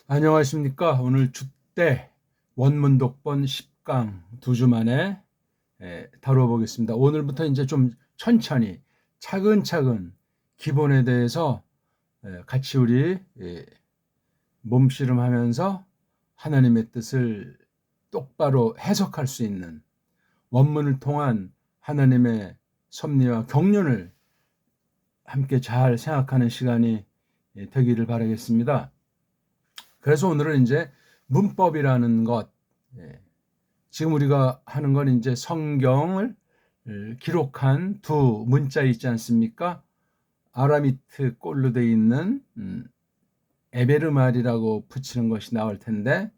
안녕하십니까. 오늘 주때 원문 독본 10강 두 주 만에 다뤄보겠습니다. 오늘부터 이제 좀 천천히 차근차근 기본에 대해서 같이 우리 몸씨름하면서 하나님의 뜻을 똑바로 해석할 수 있는 원문을 통한 하나님의 섭리와 경륜을 함께 잘 생각하는 시간이 되기를 바라겠습니다. 그래서 오늘은 이제 문법이라는 것, 예, 지금 우리가 하는 건 이제 성경을 기록한 두 문자 있지 않습니까? 아라미트 꼴로 돼 있는 에베르말이라고 붙이는 것이 나올 텐데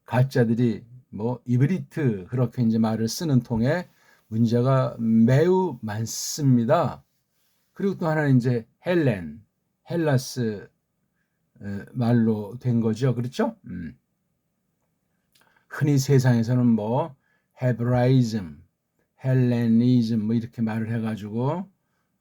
가짜들이 뭐 이브리트 그렇게 이제 말을 쓰는 통에 문제가 매우 많습니다. 그리고 또 하나는 이제 헬라스 말로 된 거죠. 그렇죠? 흔히 세상에서는 뭐 헤브라이즘, 헬레니즘 뭐 이렇게 말을 해가지고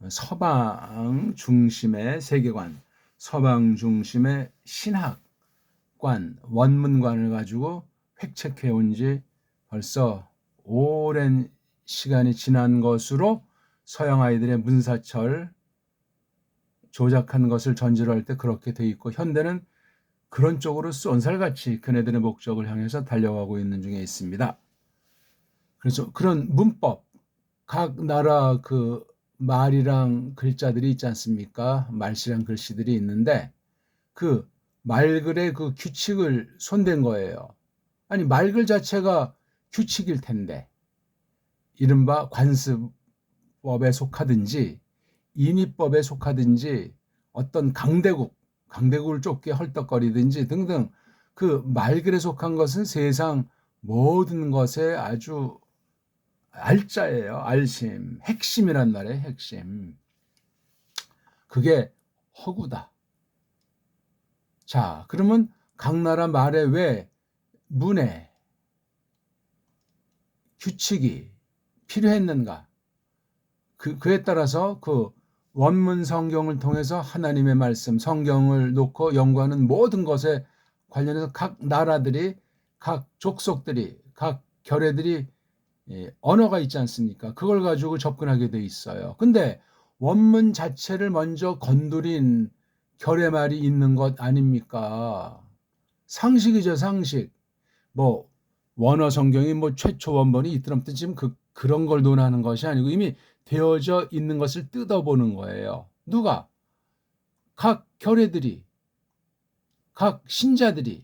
서방 중심의 세계관, 서방 중심의 신학관, 원문관을 가지고 획책해 온 지 벌써 오랜 시간이 지난 것으로 서양 아이들의 문사철 조작한 것을 전제로 할 때 그렇게 돼 있고 현대는 그런 쪽으로 쏜살같이 그네들의 목적을 향해서 달려가고 있는 중에 있습니다. 그래서 그런 문법, 각 나라 그 말이랑 글자들이 있지 않습니까? 말씨랑 글씨들이 있는데 그 말글의 그 규칙을 손댄 거예요. 아니 말글 자체가 규칙일 텐데 이른바 관습법에 속하든지 인위법에 속하든지 어떤 강대국을 쫓게 헐떡거리든지 등등 그 말글에 속한 것은 세상 모든 것에 아주 알짜예요. 알심, 핵심이란 말이에요. 핵심. 그게 허구다. 자, 그러면 각 나라 말에 왜 문에 규칙이 필요했는가? 그에 따라서 그 원문 성경을 통해서 하나님의 말씀, 성경을 놓고 연구하는 모든 것에 관련해서 각 나라들이, 각 족속들이, 각 결의들이 언어가 있지 않습니까? 그걸 가지고 접근하게 돼 있어요. 근데 원문 자체를 먼저 건드린 결의말이 있는 것 아닙니까? 상식이죠, 상식. 뭐 원어 성경이 뭐 최초 원본이 있더라도 지금 그런 걸 논하는 것이 아니고 이미 되어져 있는 것을 뜯어보는 거예요. 누가? 각 결의들이, 각 신자들이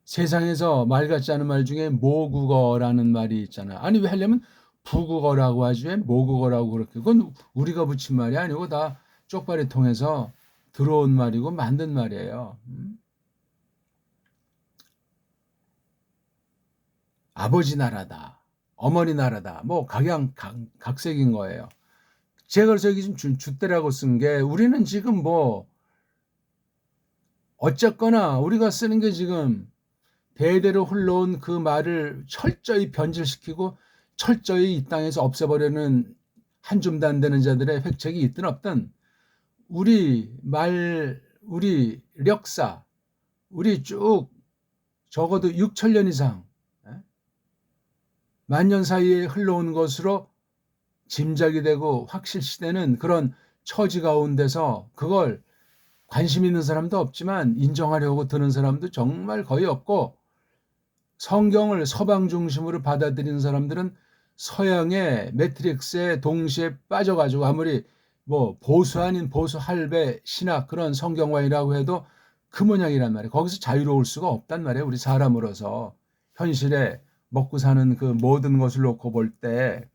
세상에서 말 같지 않은 말 중에 모국어라는 말이 있잖아요. 아니 왜 하려면 부국어라고 하지 왜 모국어라고 그렇게. 그건 우리가 붙인 말이 아니고 다 쪽발이 통해서 들어온 말이고 만든 말이에요. 아버지 나라다. 어머니 나라다. 뭐 각양각색인 거예요. 제가 그래서 여기 지금 주대라고 쓴 게 우리는 지금 뭐 어쨌거나 우리가 쓰는 게 지금 대대로 흘러온 그 말을 철저히 변질시키고 철저히 이 땅에서 없애버리는 한 줌도 안 되는 자들의 획책이 있든 없든 우리 말, 우리 력사, 우리 쭉 적어도 6천년 이상 만년 사이에 흘러온 것으로 짐작이 되고 확실시되는 그런 처지 가운데서 그걸 관심 있는 사람도 없지만 인정하려고 드는 사람도 정말 거의 없고 성경을 서방 중심으로 받아들이는 사람들은 서양의 매트릭스에 동시에 빠져가지고 아무리 뭐 보수 아닌 보수 할배 신학 그런 성경관이라고 해도 그 모양이란 말이에요. 거기서 자유로울 수가 없단 말이에요. 우리 사람으로서 현실에 먹고 사는 그 모든 것을 놓고 볼 때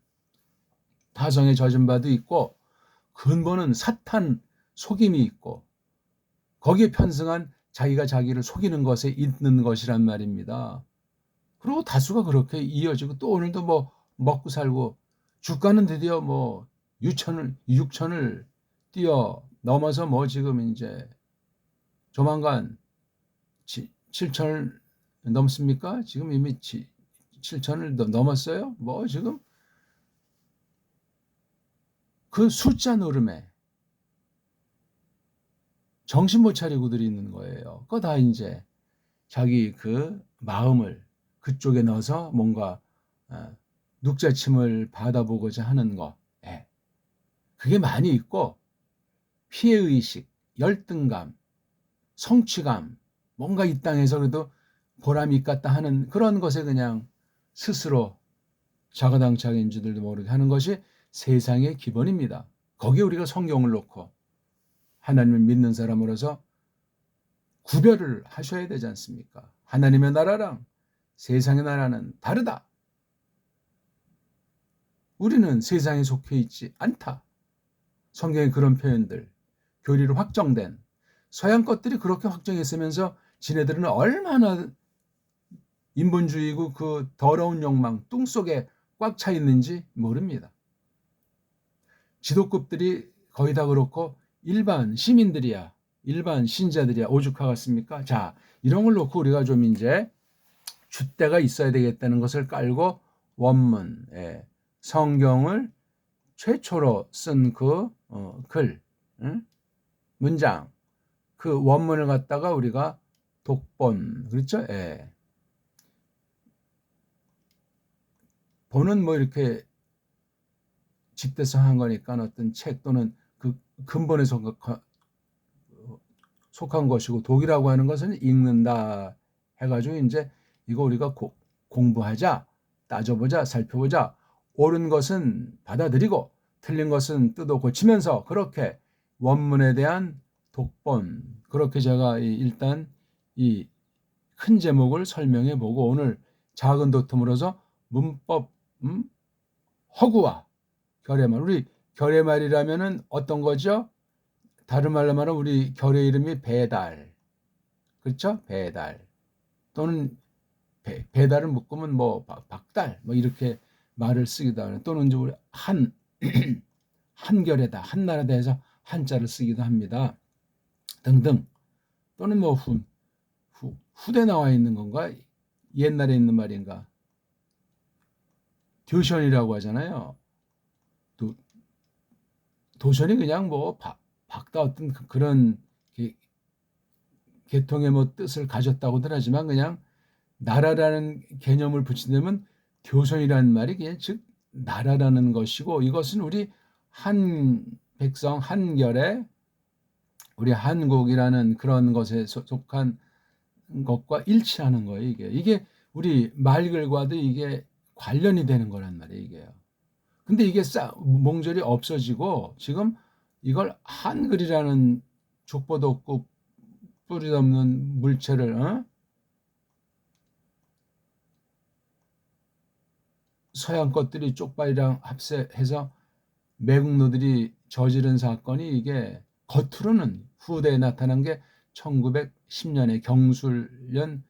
타성에 젖은 바도 있고 근본은 사탄 속임이 있고 거기에 편승한 자기가 자기를 속이는 것에 있는 것이란 말입니다. 그리고 다수가 그렇게 이어지고 또 오늘도 뭐 먹고 살고 주가는 드디어 뭐 6천을 뛰어 넘어서 뭐 지금 이제 조만간 7천을 넘습니까? 지금 이미 7천을 넘었어요? 뭐 지금 그 숫자 노름에 정신 못 차리고들 있는 거예요. 그거 다 이제 자기 그 마음을 그쪽에 넣어서 뭔가 눅자침을 받아보고자 하는 거. 예. 그게 많이 있고, 피해의식, 열등감, 성취감, 뭔가 이 땅에서 그래도 보람이 있겠다 하는 그런 것에 그냥 스스로 자가당착인지들도 모르게 하는 것이 세상의 기본입니다. 거기에 우리가 성경을 놓고 하나님을 믿는 사람으로서 구별을 하셔야 되지 않습니까? 하나님의 나라랑 세상의 나라는 다르다. 우리는 세상에 속해 있지 않다. 성경의 그런 표현들, 교리로 확정된 서양 것들이 그렇게 확정했으면서 지네들은 얼마나 인본주의고 그 더러운 욕망 뚱 속에 꽉 차 있는지 모릅니다. 지도급들이 거의 다 그렇고 일반 시민들이야, 일반 신자들이야 오죽하겠습니까? 자, 이런 걸 놓고 우리가 좀 이제 줏대가 있어야 되겠다는 것을 깔고 원문, 성경을 최초로 쓴 그 글, 문장, 그 원문을 갖다가 우리가 독본, 그렇죠? 예. 본은 뭐 이렇게 집대성한 거니까 어떤 책 또는 그 근본에 속한 것이고, 독이라고 하는 것은 읽는다 해가지고 이제 이거 우리가 공부하자, 따져보자, 살펴보자, 옳은 것은 받아들이고 틀린 것은 뜯어 고치면서 그렇게 원문에 대한 독본, 그렇게 제가 일단 이 큰 제목을 설명해 보고 오늘 작은 도톰으로서 문법, 허구와 결의말. 우리 결의말이라면은 어떤 거죠? 다른 말로 말하면 우리 결의 이름이 배달, 그렇죠? 배달 또는 배달을 묶으면 뭐 박달 뭐 이렇게 말을 쓰기도 하는, 또는 이제 우리 한결에다, 한나라다 해서 한자를 쓰기도 합니다. 등등. 또는 뭐 후대 나와 있는 건가? 옛날에 있는 말인가? 듀션이라고 하잖아요. 도션이 그냥 뭐 박다 어떤 그런 계통의 뭐 뜻을 가졌다고들 하지만, 그냥 나라라는 개념을 붙인다면 교선이라는 말이 그냥 즉 나라라는 것이고, 이것은 우리 한 백성 한결에 우리 한국이라는 그런 것에 속한 것과 일치하는 거예요. 이게 우리 말글과도 이게 관련이 되는 거란 말이에요. 이게요. 근데 이게 몽절이 없어지고 지금 이걸 한글이라는 족보도 없고 뿌리 없는 물체를 서양 것들이 쪽발이랑 합세해서 매국노들이 저지른 사건이, 이게 겉으로는 후대에 나타난 게 1910년에 경술년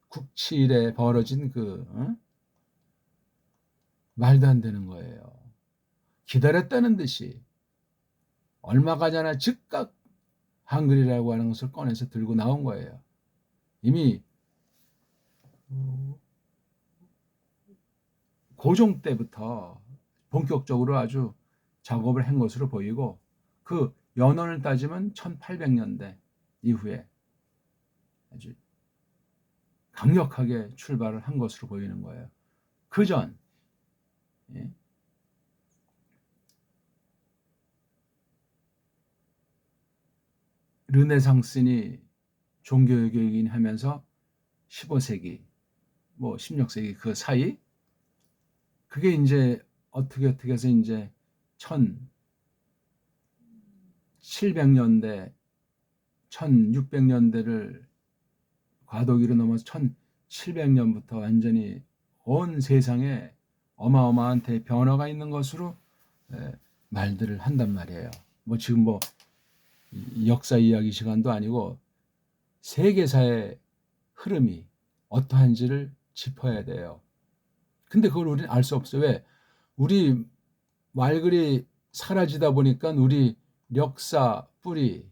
국칠에 벌어진 말도 안 되는 거예요. 기다렸다는 듯이 얼마 가잖아 즉각 한글이라고 하는 것을 꺼내서 들고 나온 거예요. 이미 고종 때부터 본격적으로 아주 작업을 한 것으로 보이고, 그 연원을 따지면 1800년대 이후에 아주 강력하게 출발을 한 것으로 보이는 거예요. 그전 르네상스니 종교개혁이긴 하면서 15세기 뭐 16세기 그 사이, 그게 이제 어떻게 해서 이제 1700년대 1600년대를 과도기로 넘어서 1700년부터 완전히 온 세상에 어마어마한 대변화가 있는 것으로 말들을 한단 말이에요. 뭐 지금 뭐 역사 이야기 시간도 아니고 세계사의 흐름이 어떠한지를 짚어야 돼요. 근데 그걸 우리는 알 수 없어요. 왜? 우리 말글이 사라지다 보니까 우리 역사 뿌리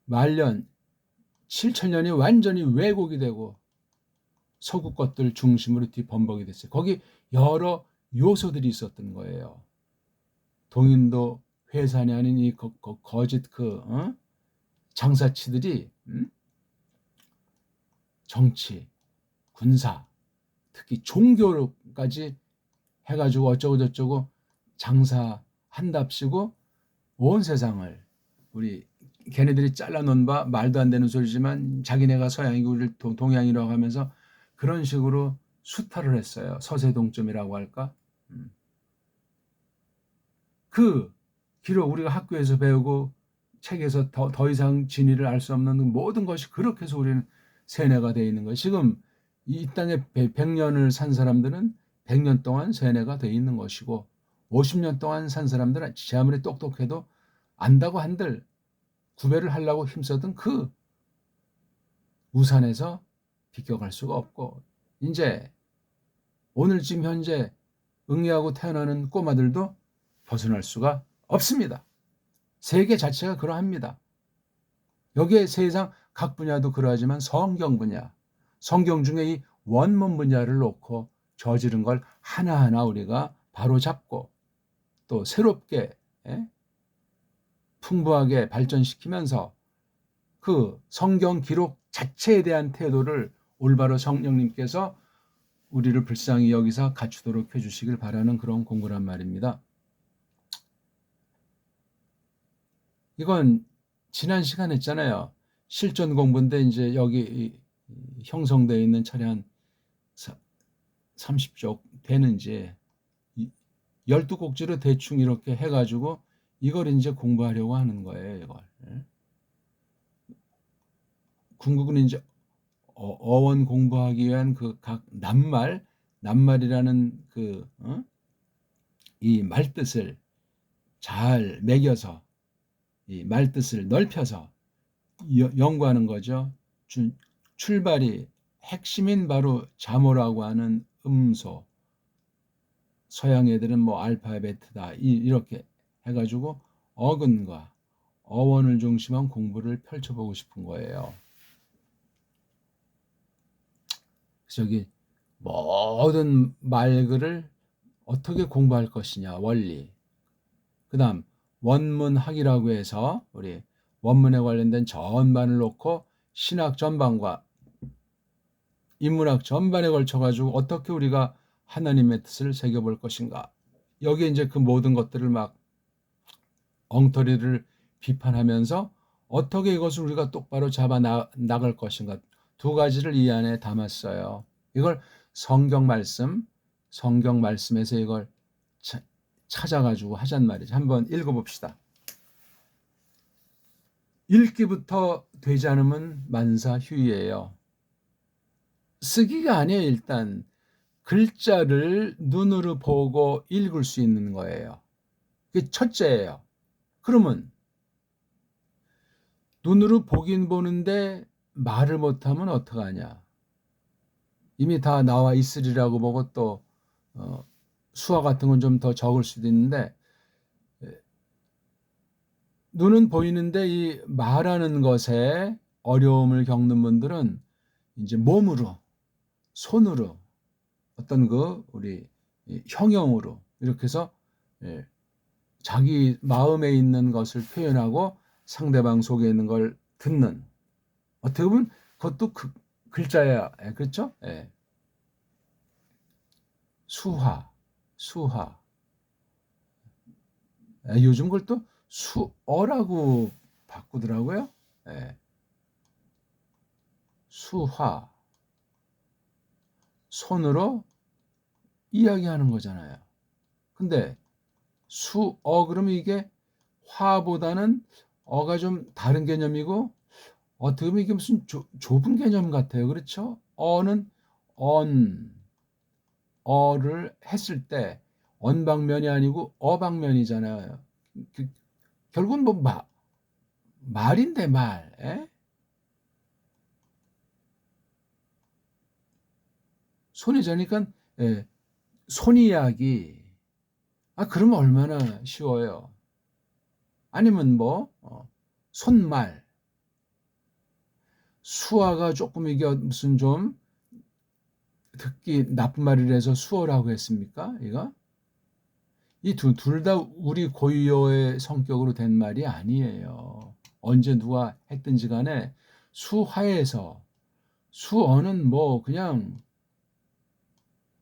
말년 7천년이 완전히 왜곡이 되고 서구 것들 중심으로 뒤범벅이 됐어요. 거기 여러 요소들이 있었던 거예요. 동인도 회산이 아닌 이 거짓 장사치들이 정치, 군사, 특히 종교까지 해가지고 어쩌고저쩌고 장사한답시고 온 세상을 우리 걔네들이 잘라놓은 바 말도 안 되는 소리지만 자기네가 서양이고 우리를 동양이라고 하면서 그런 식으로 수탈을 했어요. 서세동점이라고 할까? 그 기록 우리가 학교에서 배우고 책에서 더 이상 진리를 알 수 없는 모든 것이 그렇게 해서 우리는 세뇌가 되어 있는 거예요. 지금 이 땅에 100년을 산 사람들은 100년 동안 세뇌가 되어 있는 것이고 50년 동안 산 사람들은 제 아무리 똑똑해도 안다고 한들 구별을 하려고 힘써든 그 우산에서 비껴갈 수가 없고 이제 오늘 지금 현재 응애하고 태어나는 꼬마들도 벗어날 수가 없습니다. 세계 자체가 그러합니다. 여기에 세상 각 분야도 그러하지만 성경 분야, 성경 중에 이 원문 분야를 놓고 저지른 걸 하나하나 우리가 바로잡고 또 새롭게 풍부하게 발전시키면서 그 성경 기록 자체에 대한 태도를 올바로 성령님께서 우리를 불쌍히 여기서 갖추도록 해주시길 바라는 그런 공부란 말입니다. 이건 지난 시간에 했잖아요. 실전 공부인데 이제 여기 형성되어 있는 차례 한 30쪽 되는지 12곡지로 대충 이렇게 해가지고 이걸 이제 공부하려고 하는 거예요. 이걸. 궁극은 이제 어원 공부하기 위한 그 각 낱말이라는 이 말뜻을 잘 매겨서 이 말뜻을 넓혀서 연구하는 거죠. 출발이 핵심인 바로 자모라고 하는 음소. 서양 애들은 뭐 알파, 베타다 이렇게 해가지고 어근과 어원을 중심한 공부를 펼쳐보고 싶은 거예요. 그래서 여기 모든 말글을 어떻게 공부할 것이냐 원리. 그 다음 원문학이라고 해서 우리 원문에 관련된 전반을 놓고 신학 전반과 인문학 전반에 걸쳐가지고 어떻게 우리가 하나님의 뜻을 새겨볼 것인가. 여기에 이제 그 모든 것들을 막 엉터리를 비판하면서 어떻게 이것을 우리가 똑바로 잡아 나갈 것인가. 두 가지를 이 안에 담았어요. 이걸 성경 말씀에서 이걸 찾아가지고 하잔 말이죠. 한번 읽어봅시다. 읽기부터 되지 않으면 만사휴이예요. 쓰기가 아니에요. 일단 글자를 눈으로 보고 읽을 수 있는 거예요. 그게 첫째예요. 그러면 눈으로 보긴 보는데 말을 못하면 어떡하냐. 이미 다 나와 있으리라고 보고 또 수화 같은 건 좀 더 적을 수도 있는데 눈은 보이는데 이 말하는 것에 어려움을 겪는 분들은 이제 몸으로, 손으로, 어떤 우리 형용으로 이렇게 해서 자기 마음에 있는 것을 표현하고 상대방 속에 있는 걸 듣는, 어떻게 보면 그것도 글자야. 그렇죠? 수화. 요즘 그걸 또 수어라고 바꾸더라고요. 수화. 손으로 이야기하는 거잖아요. 근데 수어 그러면 이게 화보다는 어가 좀 다른 개념이고 어떻게 보면 이게 무슨 좁은 개념 같아요. 그렇죠? 어는 어를 했을 때 언방면이 아니고 어방면이잖아요. 결국은 뭐 말인데 말. 손이자니까 손 이야기. 그러면 얼마나 쉬워요. 아니면 뭐 손말. 수화가 조금 이게 무슨 좀 듣기 나쁜 말이라서 수어라고 했습니까? 이거? 이 둘 다 우리 고유어의 성격으로 된 말이 아니에요. 언제 누가 했든지 간에 수화에서 수어는 뭐 그냥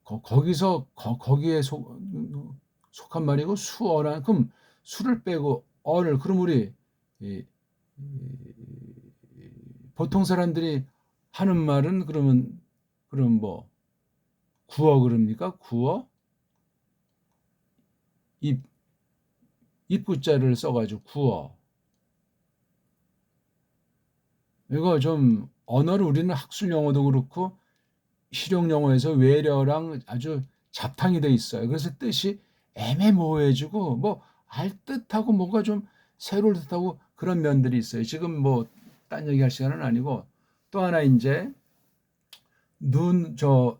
거기서 거기에 속한 말이고 수어란 그럼 수를 빼고 어를 그럼 우리 이, 보통 사람들이 하는 말은 그럼 뭐 구어 그럽니까? 구어 입 입구자를 써가지고 구어 이거 좀 언어를 우리는 학술 용어도 그렇고 실용 용어에서 외래어랑 아주 잡탕이 돼 있어요. 그래서 뜻이 애매모호해지고 뭐 알듯하고 뭔가 좀 새로울 듯하고 그런 면들이 있어요. 지금 뭐 딴 얘기할 시간은 아니고 또 하나 이제 눈으로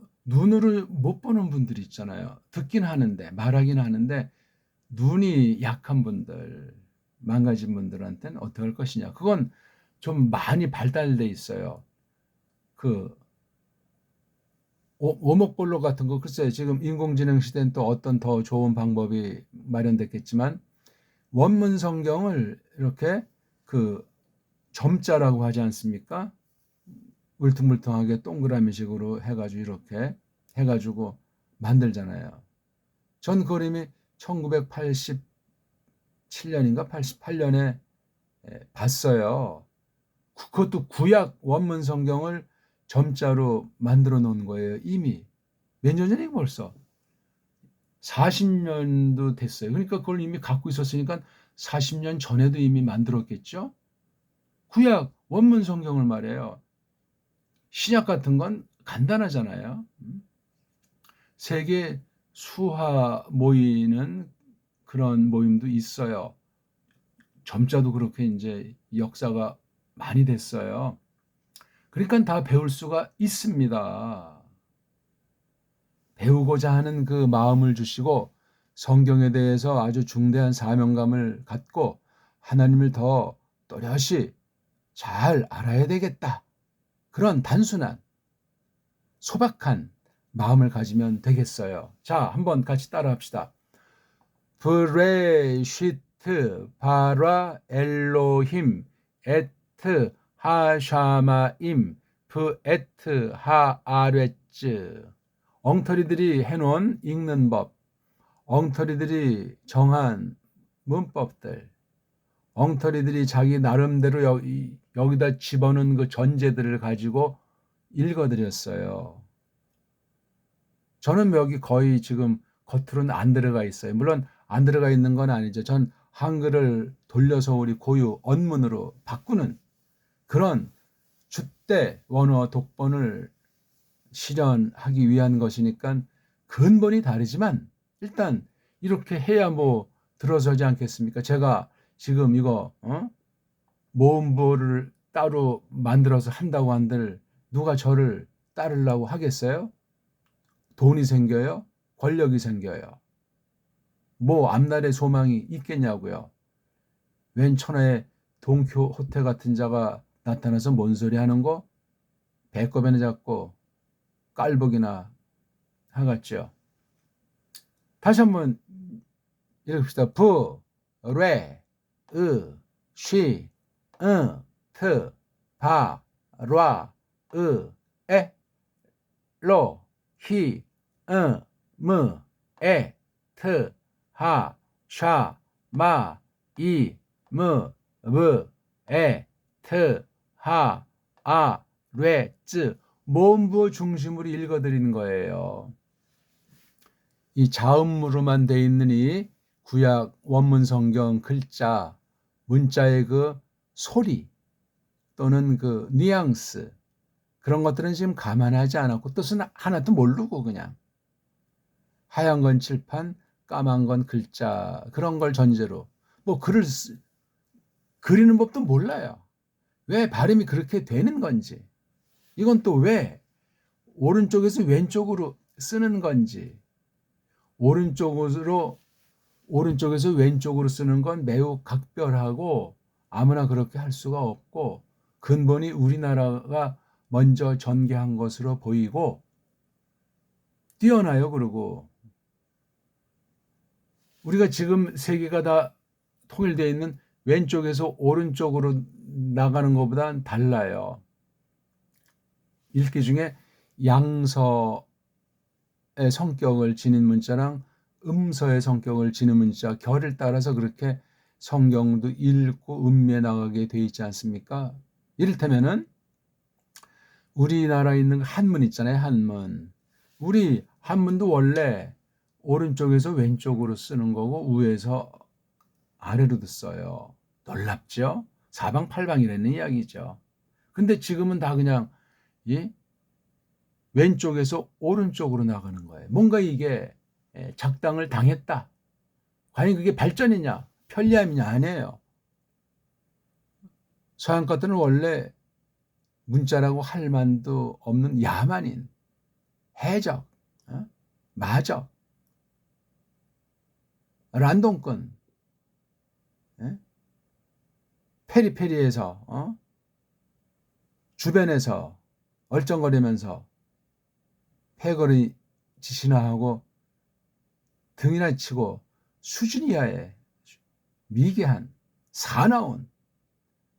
못 보는 분들이 있잖아요. 듣긴 하는데 말하긴 하는데 눈이 약한 분들, 망가진 분들한테는 어떻게 할 것이냐. 그건 좀 많이 발달돼 있어요. 그 오목볼록 같은 거 글쎄 지금 인공지능 시대는 또 어떤 더 좋은 방법이 마련됐겠지만 원문 성경을 이렇게 그 점자라고 하지 않습니까? 울퉁불퉁하게 동그라미식으로 해가지고 이렇게 해가지고 만들잖아요. 전 그림이 1987년인가 88년에 봤어요. 그것도 구약 원문 성경을 점자로 만들어 놓은 거예요. 이미 몇 년 전에 벌써 40년도 됐어요. 그러니까 그걸 이미 갖고 있었으니까 40년 전에도 이미 만들었겠죠. 구약 원문 성경을 말해요. 신약 같은 건 간단하잖아요. 세계 수화 모이는 그런 모임도 있어요. 점자도 그렇게 이제 역사가 많이 됐어요. 그러니까 다 배울 수가 있습니다. 배우고자 하는 그 마음을 주시고 성경에 대해서 아주 중대한 사명감을 갖고 하나님을 더 또렷이 잘 알아야 되겠다. 그런 단순한 소박한 마음을 가지면 되겠어요. 자, 한번 같이 따라 합시다. 브레시트 바라 엘로힘 에트 하샤마임 브에트 하아레츠 엉터리들이 해놓은 읽는 법, 엉터리들이 정한 문법들, 엉터리들이 자기 나름대로 여기다 집어넣은 그 전제들을 가지고 읽어드렸어요. 저는 여기 거의 지금 겉으로는 안 들어가 있어요. 물론 안 들어가 있는 건 아니죠. 전 한글을 돌려서 우리 고유 언문으로 바꾸는 그런 줏대 원어 독본을 실현하기 위한 것이니까 근본이 다르지만 일단 이렇게 해야 뭐 들어서지 않겠습니까? 제가 지금 이거 모음부를 따로 만들어서 한다고 한들 누가 저를 따르려고 하겠어요? 돈이 생겨요? 권력이 생겨요. 뭐 앞날에 소망이 있겠냐고요. 웬 천하의 동키호테 같은 자가 나타나서 뭔 소리 하는 거? 배꼽에나 잡고 깔보기나 하겠죠. 다시 한번 읽읍시다. 부, 레, 으, 쉬, 트, 바, 라, 에, 로, 히, 무, 트, 하, 샤, 마, 이, 무, 트, 하, 아, 쯔 모음부 중심으로 읽어드리는 거예요. 이 자음으로만 돼 있는 이 구약 원문 성경 글자, 문자의 그 소리 또는 그 뉘앙스 그런 것들은 지금 감안하지 않았고 뜻은 하나도 모르고 그냥 하얀 건 칠판, 까만 건 글자 그런 걸 전제로 뭐 그리는 법도 몰라요. 왜 발음이 그렇게 되는 건지 이건 또 왜 오른쪽에서 왼쪽으로 쓰는 건지 오른쪽에서 왼쪽으로 쓰는 건 매우 각별하고 아무나 그렇게 할 수가 없고 근본이 우리나라가 먼저 전개한 것으로 보이고 뛰어나요. 그리고 우리가 지금 세계가 다 통일되어 있는 왼쪽에서 오른쪽으로 나가는 것보다는 달라요. 읽기 중에 양서의 성격을 지닌 문자랑 음서의 성격을 지닌 문자, 결을 따라서 그렇게 성경도 읽고 음미해 나가게 돼 있지 않습니까? 이를테면은 우리나라에 있는 한문 있잖아요. 한문. 우리 한문도 원래 오른쪽에서 왼쪽으로 쓰는 거고 위에서 아래로도 써요. 놀랍죠? 사방팔방이라는 이야기죠. 근데 지금은 다 그냥 이 왼쪽에서 오른쪽으로 나가는 거예요. 뭔가 이게 작당을 당했다. 과연 그게 발전이냐? 편리함이냐? 아니에요. 서양 것들은 원래 문자라고 할 만도 없는 야만인, 해적, 마적, 란동꾼, 페리페리에서 주변에서 얼쩡거리면서 패거리 짓이나 하고 등이나 치고 수준 이하의 미개한 사나운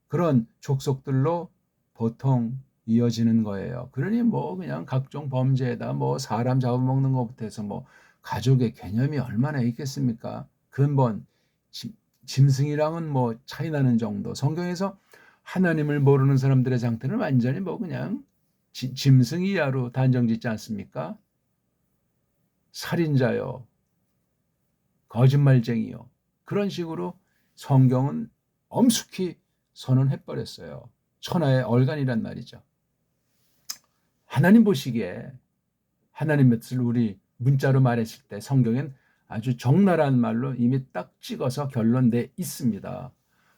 그런 족속들로 보통 이어지는 거예요. 그러니 뭐 그냥 각종 범죄에다 뭐 사람 잡아먹는 것부터 해서 뭐 가족의 개념이 얼마나 있겠습니까? 근본 짐승이랑은 뭐 차이 나는 정도. 성경에서 하나님을 모르는 사람들의 상태는 완전히 뭐 그냥 짐승 이하로 단정짓지 않습니까? 살인자요, 거짓말쟁이요. 그런 식으로 성경은 엄숙히 선언해버렸어요. 천하의 얼간이란 말이죠. 하나님 보시기에 하나님의 뜻을 우리 문자로 말했을 때 성경엔 아주 적나라한 말로 이미 딱 찍어서 결론 내 있습니다.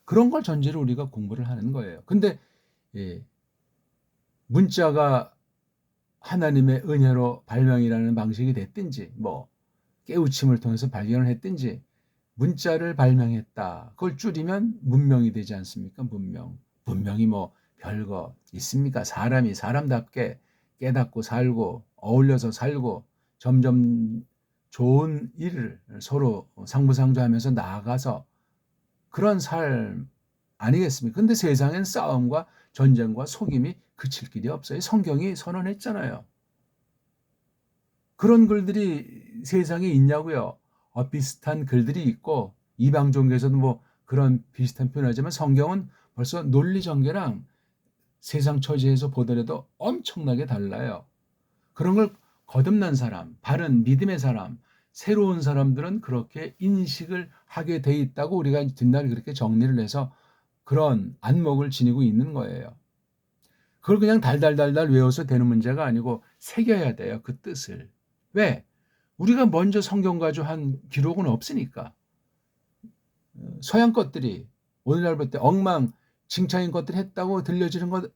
그런 걸 전제로 우리가 공부를 하는 거예요. 근데 문자가 하나님의 은혜로 발명이라는 방식이 됐든지 뭐 깨우침을 통해서 발견을 했든지 문자를 발명했다. 그걸 줄이면 문명이 되지 않습니까? 문명. 문명이 뭐 별거 있습니까? 사람이 사람답게 깨닫고 살고 어울려서 살고 점점 좋은 일을 서로 상부상조하면서 나아가서 그런 삶 아니겠습니까? 근데 세상엔 싸움과 전쟁과 속임이 그칠 길이 없어요. 성경이 선언했잖아요. 그런 글들이 세상에 있냐고요. 비슷한 글들이 있고 이방 종교에서도 뭐 그런 비슷한 표현하지만 성경은 벌써 논리 전개랑 세상 처지에서 보더라도 엄청나게 달라요. 그런 걸 거듭난 사람, 바른 믿음의 사람, 새로운 사람들은 그렇게 인식을 하게 돼 있다고 우리가 뒷날 그렇게 정리를 해서 그런 안목을 지니고 있는 거예요. 그걸 그냥 달달달달 외워서 되는 문제가 아니고 새겨야 돼요. 그 뜻을. 왜? 우리가 먼저 성경 가져한 기록은 없으니까. 서양 것들이 오늘날 볼 때 엉망진창인 것들 했다고 들려지는 것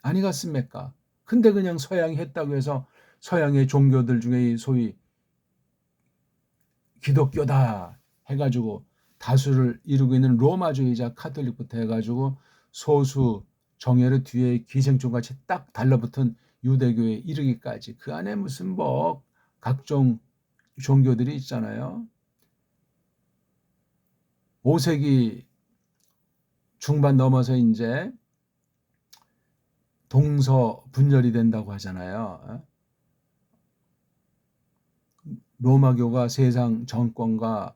아니겠습니까? 근데 그냥 서양이 했다고 해서 서양의 종교들 중에 소위 기독교다 해가지고 다수를 이루고 있는 로마주의자 카톨릭부터 해가지고 소수 정예를 뒤에 기생충같이 딱 달라붙은 유대교에 이르기까지 그 안에 무슨 뭐 각종 종교들이 있잖아요. 5세기 중반 넘어서 이제 동서 분열이 된다고 하잖아요. 로마교가 세상 정권과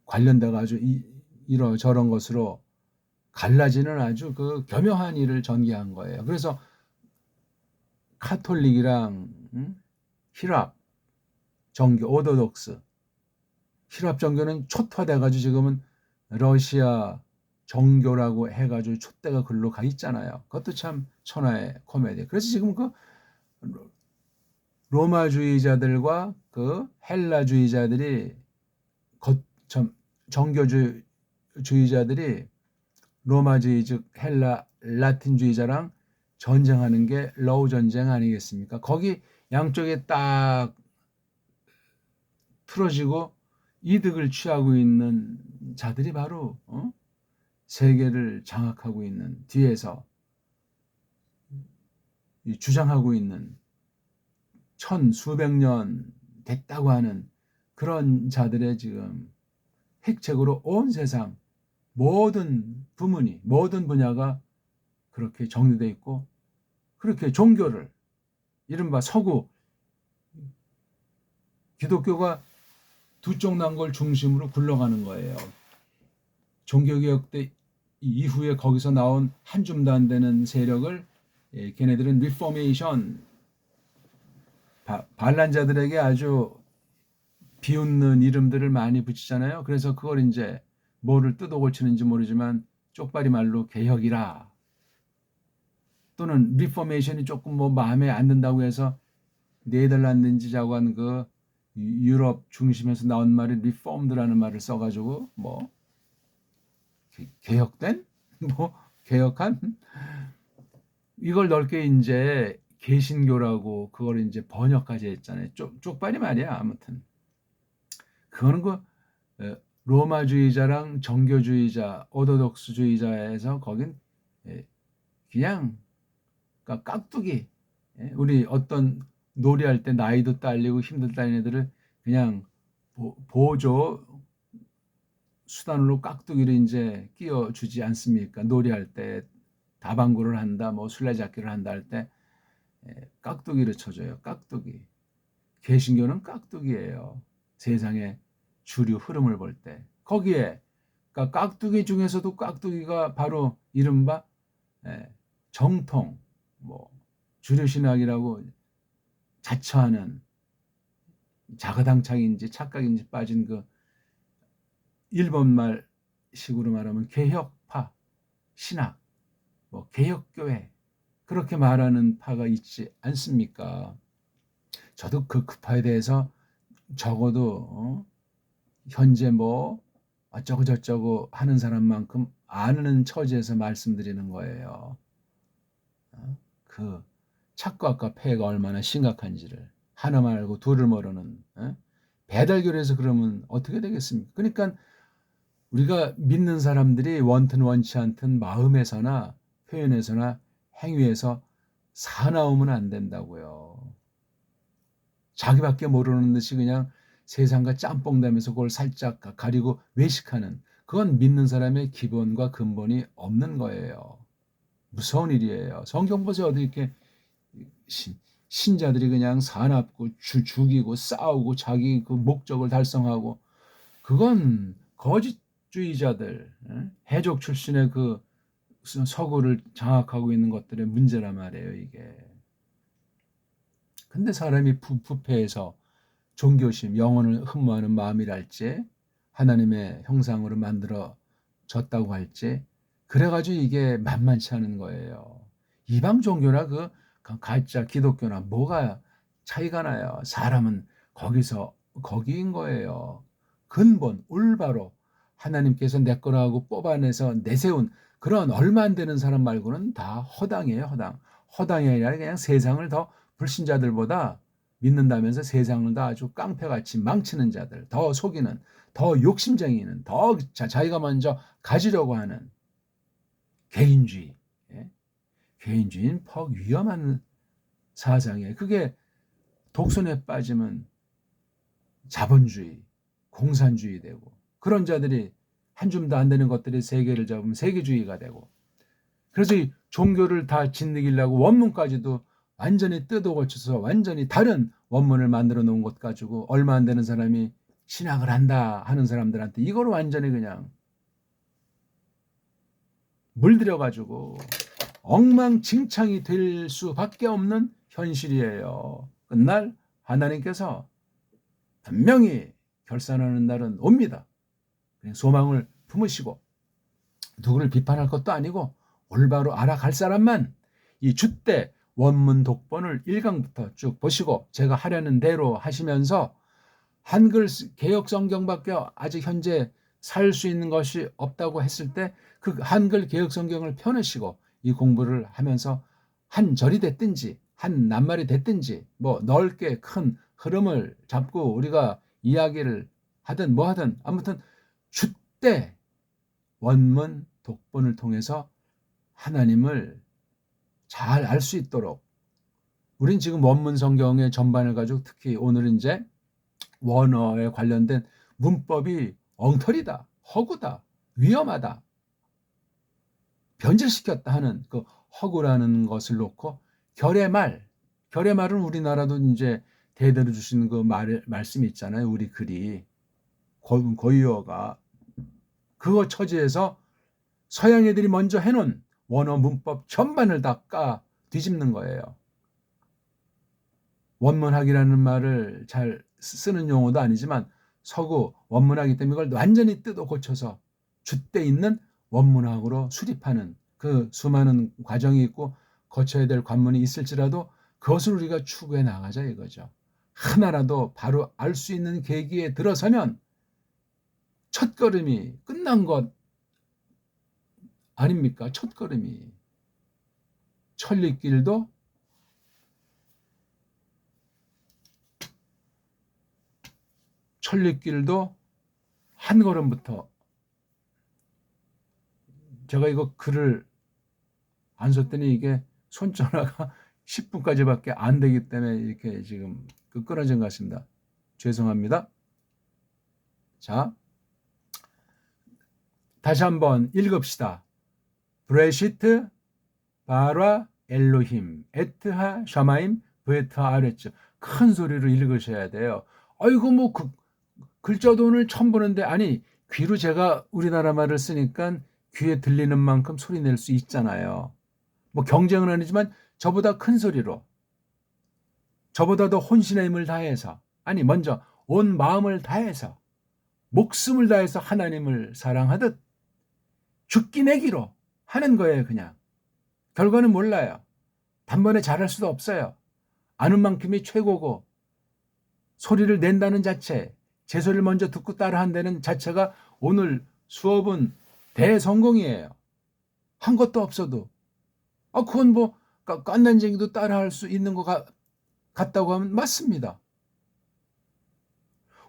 관련돼 가지고 이러저런 것으로 갈라지는 아주 그 교묘한 일을 전개한 거예요. 그래서 카톨릭이랑 히랍 정교 오토독스 히랍 정교는 초토화돼 가지고 지금은 러시아 정교라고 해가지고 촛대가 글로 가 있잖아요. 그것도 참 천하의 코미디. 그래서 지금 그 로마주의자들과 그 헬라주의자들이 정교주의자들이 로마주의 즉 헬라 라틴주의자랑 전쟁하는 게 러우 전쟁 아니겠습니까? 거기 양쪽에 딱 틀어지고 이득을 취하고 있는 자들이 바로 세계를 장악하고 있는 뒤에서 주장하고 있는 천 수백 년 됐다고 하는 그런 자들의 지금 핵책으로 온 세상 모든 부문이 모든 분야가 그렇게 정리되어 있고 그렇게 종교를 이른바 서구 기독교가 두 쪽 난걸 중심으로 굴러가는 거예요. 종교개혁 때 이후에 거기서 나온 한 줌도 안 되는 세력을 걔네들은 리포메이션 반란자들에게 아주 비웃는 이름들을 많이 붙이잖아요. 그래서 그걸 이제 뭐를 뜯어고치는지 모르지만 쪽발이 말로 개혁이라 또는 리포메이션이 조금 뭐 마음에 안 든다고 해서 네덜란드인지 자고한 그 유럽 중심에서 나온 말이 리폼드라는 말을 써가지고 뭐 개혁된 뭐 개혁한 이걸 넓게 이제 개신교라고 그걸 이제 번역까지 했잖아요. 쪽발이 말이야. 아무튼 그거는 그 로마주의자랑 정교주의자, 오토독스주의자에서 거긴 그냥 그러니까 깍두기. 우리 어떤 놀이할 때 나이도 딸리고 힘들다는 애들을 그냥 보조 수단으로 깍두기를 이제 끼워주지 않습니까? 놀이할 때 다방구를 한다, 뭐 술래잡기를 한다 할 때 깍두기를 쳐줘요. 깍두기. 개신교는 깍두기예요. 세상의 주류 흐름을 볼 때. 거기에 그러니까 깍두기 중에서도 깍두기가 바로 이른바 정통, 뭐 주류 신학이라고 자처하는 자가당착인지 착각인지 빠진 그 일본말 식으로 말하면 개혁파 신학, 뭐 개혁교회 그렇게 말하는 파가 있지 않습니까? 저도 그 파에 대해서 적어도 현재 뭐 어쩌고 저쩌고 하는 사람만큼 아는 처지에서 말씀드리는 거예요. 그 착각과 폐해가 얼마나 심각한지를 하나만 알고 둘을 모르는 배달교회에서 그러면 어떻게 되겠습니까? 그러니까 우리가 믿는 사람들이 원튼 원치 않든 마음에서나 표현에서나 행위에서 사나우면 안 된다고요. 자기밖에 모르는 듯이 그냥 세상과 짬뽕 되면서 그걸 살짝 가리고 외식하는 그건 믿는 사람의 기본과 근본이 없는 거예요. 무서운 일이에요. 성경 보세요. 어디 이렇게 신자들이 그냥 사납고 죽이고 싸우고 자기 그 목적을 달성하고 그건 거짓주의자들 해족 출신의 그 서구를 장악하고 있는 것들의 문제란 말이에요. 이게. 근데 사람이 부패해서 종교심, 영혼을 흠모하는 마음이랄지 하나님의 형상으로 만들어졌다고 할지 그래가지고 이게 만만치 않은 거예요. 이방 종교나 그 가짜 기독교나 뭐가 차이가 나요. 사람은 거기인 거예요. 근본 올바로 하나님께서 내 거라고 뽑아내서 내세운 그런 얼마 안 되는 사람 말고는 다 허당이에요. 허당이 아니라 그냥 세상을 더 불신자들보다 믿는다면서 세상을 다 아주 깡패같이 망치는 자들, 더 속이는, 더 욕심쟁이는, 더 자기가 먼저 가지려고 하는 개인주의. 개인주의는 퍽 위험한 사상이에요. 그게 독선에 빠지면 자본주의, 공산주의 되고 그런 자들이 한 줌도 안 되는 것들이 세계를 잡으면 세계주의가 되고 그래서 이 종교를 다 짓이기려고 원문까지도 완전히 뜯어고쳐서 완전히 다른 원문을 만들어 놓은 것 가지고 얼마 안 되는 사람이 신학을 한다 하는 사람들한테 이걸 완전히 그냥 물들여 가지고 엉망진창이 될 수밖에 없는 현실이에요. 끝날 하나님께서 분명히 결산하는 날은 옵니다. 소망을 품으시고 누구를 비판할 것도 아니고 올바로 알아갈 사람만 이 주때 원문 독본을 1강부터 쭉 보시고 제가 하려는 대로 하시면서 한글 개혁 성경밖에 아직 현재 살 수 있는 것이 없다고 했을 때 그 한글 개혁 성경을 펴내시고 이 공부를 하면서 한 절이 됐든지 한 낱말이 됐든지 뭐 넓게 큰 흐름을 잡고 우리가 이야기를 하든 뭐 하든 아무튼 주때 원문 독본을 통해서 하나님을 잘 알 수 있도록 우린 지금 원문 성경의 전반을 가지고 특히 오늘은 이제 원어에 관련된 문법이 엉터리다, 허구다, 위험하다, 변질시켰다 하는 그 허구라는 것을 놓고 결의말은 우리나라도 이제 대대로 주시는 그 말씀이 있잖아요. 우리 글이 고유어가 그거 처지에서 서양 애들이 먼저 해놓은 원어 문법 전반을 다 뒤집는 거예요. 원문학이라는 말을 잘 쓰는 용어도 아니지만 서구 원문학이기 때문에 이걸 완전히 뜯어 고쳐서 줏대 있는 원문학으로 수립하는 그 수많은 과정이 있고 거쳐야 될 관문이 있을지라도 그것을 우리가 추구해 나가자 이거죠. 하나라도 바로 알 수 있는 계기에 들어서면 첫걸음이 끝난 것 아닙니까? 첫걸음이. 천리길도 한 걸음부터 제가 이거 글을 안 썼더니 이게 손전화가 10분까지밖에 안 되기 때문에 이렇게 지금 끊어진 것 같습니다. 죄송합니다. 자, 다시 한번 읽읍시다. 브레시트 바라 엘로힘 에트하 샤마임 브에트하 아레츠. 큰 소리로 읽으셔야 돼요. 아이고 뭐 글자도 오늘 처음 보는데 아니 귀로 제가 우리나라 말을 쓰니까 귀에 들리는 만큼 소리 낼 수 있잖아요. 뭐 경쟁은 아니지만 저보다 큰 소리로 저보다 더 혼신의 힘을 다해서 아니 먼저 온 마음을 다해서 목숨을 다해서 하나님을 사랑하듯 죽기 내기로 하는 거예요. 그냥 결과는 몰라요. 단번에 잘할 수도 없어요. 아는 만큼이 최고고 소리를 낸다는 자체 제 소리를 먼저 듣고 따라한다는 자체가 오늘 수업은 대성공이에요. 한 것도 없어도 그건 뭐 깐난쟁이도 따라할 수 있는 것 같다고 하면 맞습니다.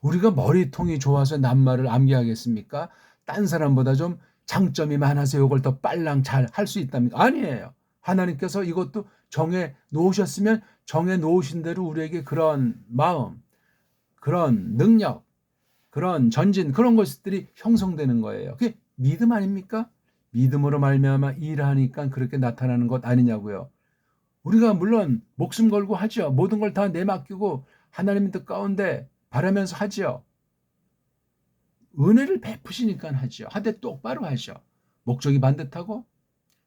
우리가 머리통이 좋아서 낱말을 암기하겠습니까? 딴 사람보다 좀 장점이 많아서 이걸 더 빨랑 잘 할 수 있답니까? 아니에요. 하나님께서 이것도 정해 놓으셨으면 정해 놓으신 대로 우리에게 그런 마음, 그런 능력, 그런 전진, 그런 것들이 형성되는 거예요. 그게 믿음 아닙니까? 믿음으로 말미암아 일하니까 그렇게 나타나는 것 아니냐고요. 우리가 물론 목숨 걸고 하죠. 모든 걸 다 내맡기고 하나님의 뜻 가운데 바라면서 하죠. 은혜를 베푸시니까 하죠. 하되 똑바로 하죠. 목적이 반듯하고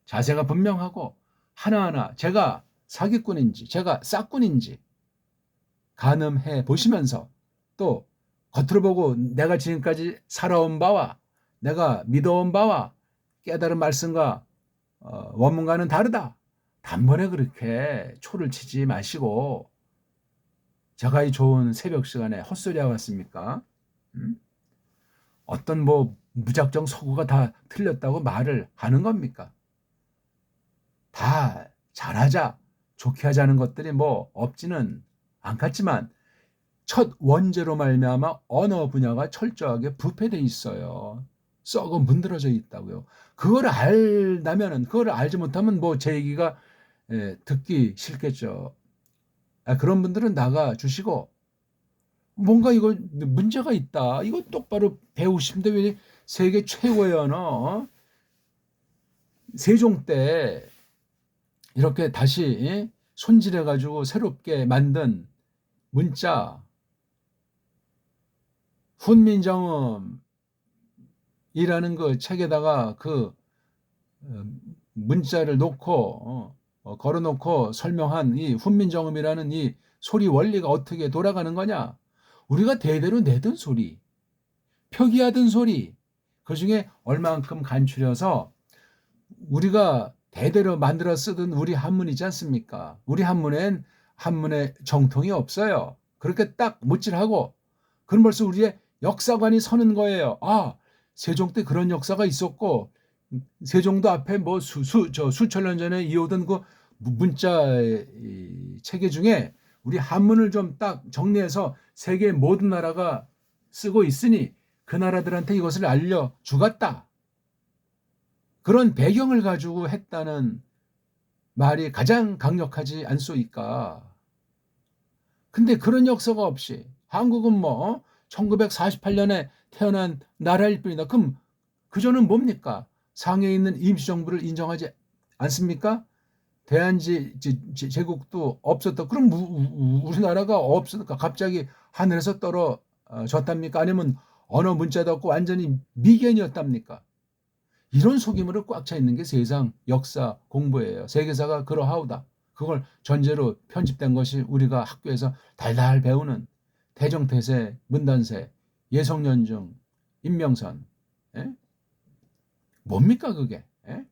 자세가 분명하고 하나하나 제가 사기꾼인지 제가 싹꾼인지 가늠해 보시면서 또 겉으로 보고 내가 지금까지 살아온 바와 내가 믿어온 바와 깨달은 말씀과 원문과는 다르다. 단번에 그렇게 초를 치지 마시고 제가 이 좋은 새벽 시간에 헛소리하고 왔습니까? 어떤 뭐 무작정 서구가 다 틀렸다고 말을 하는 겁니까? 다 잘하자, 좋게 하자는 것들이 뭐 없지는 않겠지만 첫 원죄로 말미암아 언어 분야가 철저하게 부패돼 있어요. 썩어 문드러져 있다고요. 그걸 알다면은 그걸 알지 못하면 뭐 제 얘기가 듣기 싫겠죠. 그런 분들은 나가 주시고 뭔가 이거 문제가 있다. 이거 똑바로 배우시면 왜 세계 최고의 언어 세종 때 이렇게 다시 손질해 가지고 새롭게 만든 문자 훈민정음이라는 그 책에다가 그 문자를 놓고 걸어놓고 설명한 이 훈민정음이라는 이 소리 원리가 어떻게 돌아가는 거냐? 우리가 대대로 내던 소리, 표기하던 소리, 그중에 얼만큼 간추려서 우리가 대대로 만들어 쓰던 우리 한문이지 않습니까? 우리 한문엔 한문의 정통이 없어요. 그렇게 딱 못질하고 그럼 벌써 우리의 역사관이 서는 거예요. 세종 때 그런 역사가 있었고 세종도 앞에 뭐 수천 년 전에 이어오던 그 문자 체계 중에 우리 한문을 좀 딱 정리해서 세계 모든 나라가 쓰고 있으니 그 나라들한테 이것을 알려주겠다. 그런 배경을 가지고 했다는 말이 가장 강력하지 않소이까. 근데 그런 역사가 없이 한국은 뭐 1948년에 태어난 나라일 뿐이다. 그럼 그전은 뭡니까? 상해에 있는 임시정부를 인정하지 않습니까? 제국도 없었다. 그럼 우리나라가 없으니까 갑자기 하늘에서 떨어졌답니까? 아니면 언어 문자도 없고 완전히 미개인이었답니까? 이런 속임으로 꽉 차 있는 게 세상 역사 공부예요. 세계사가 그러하오다. 그걸 전제로 편집된 것이 우리가 학교에서 달달 배우는 대정태세, 문단세, 예성연중, 인명선. 예? 뭡니까 그게? 예?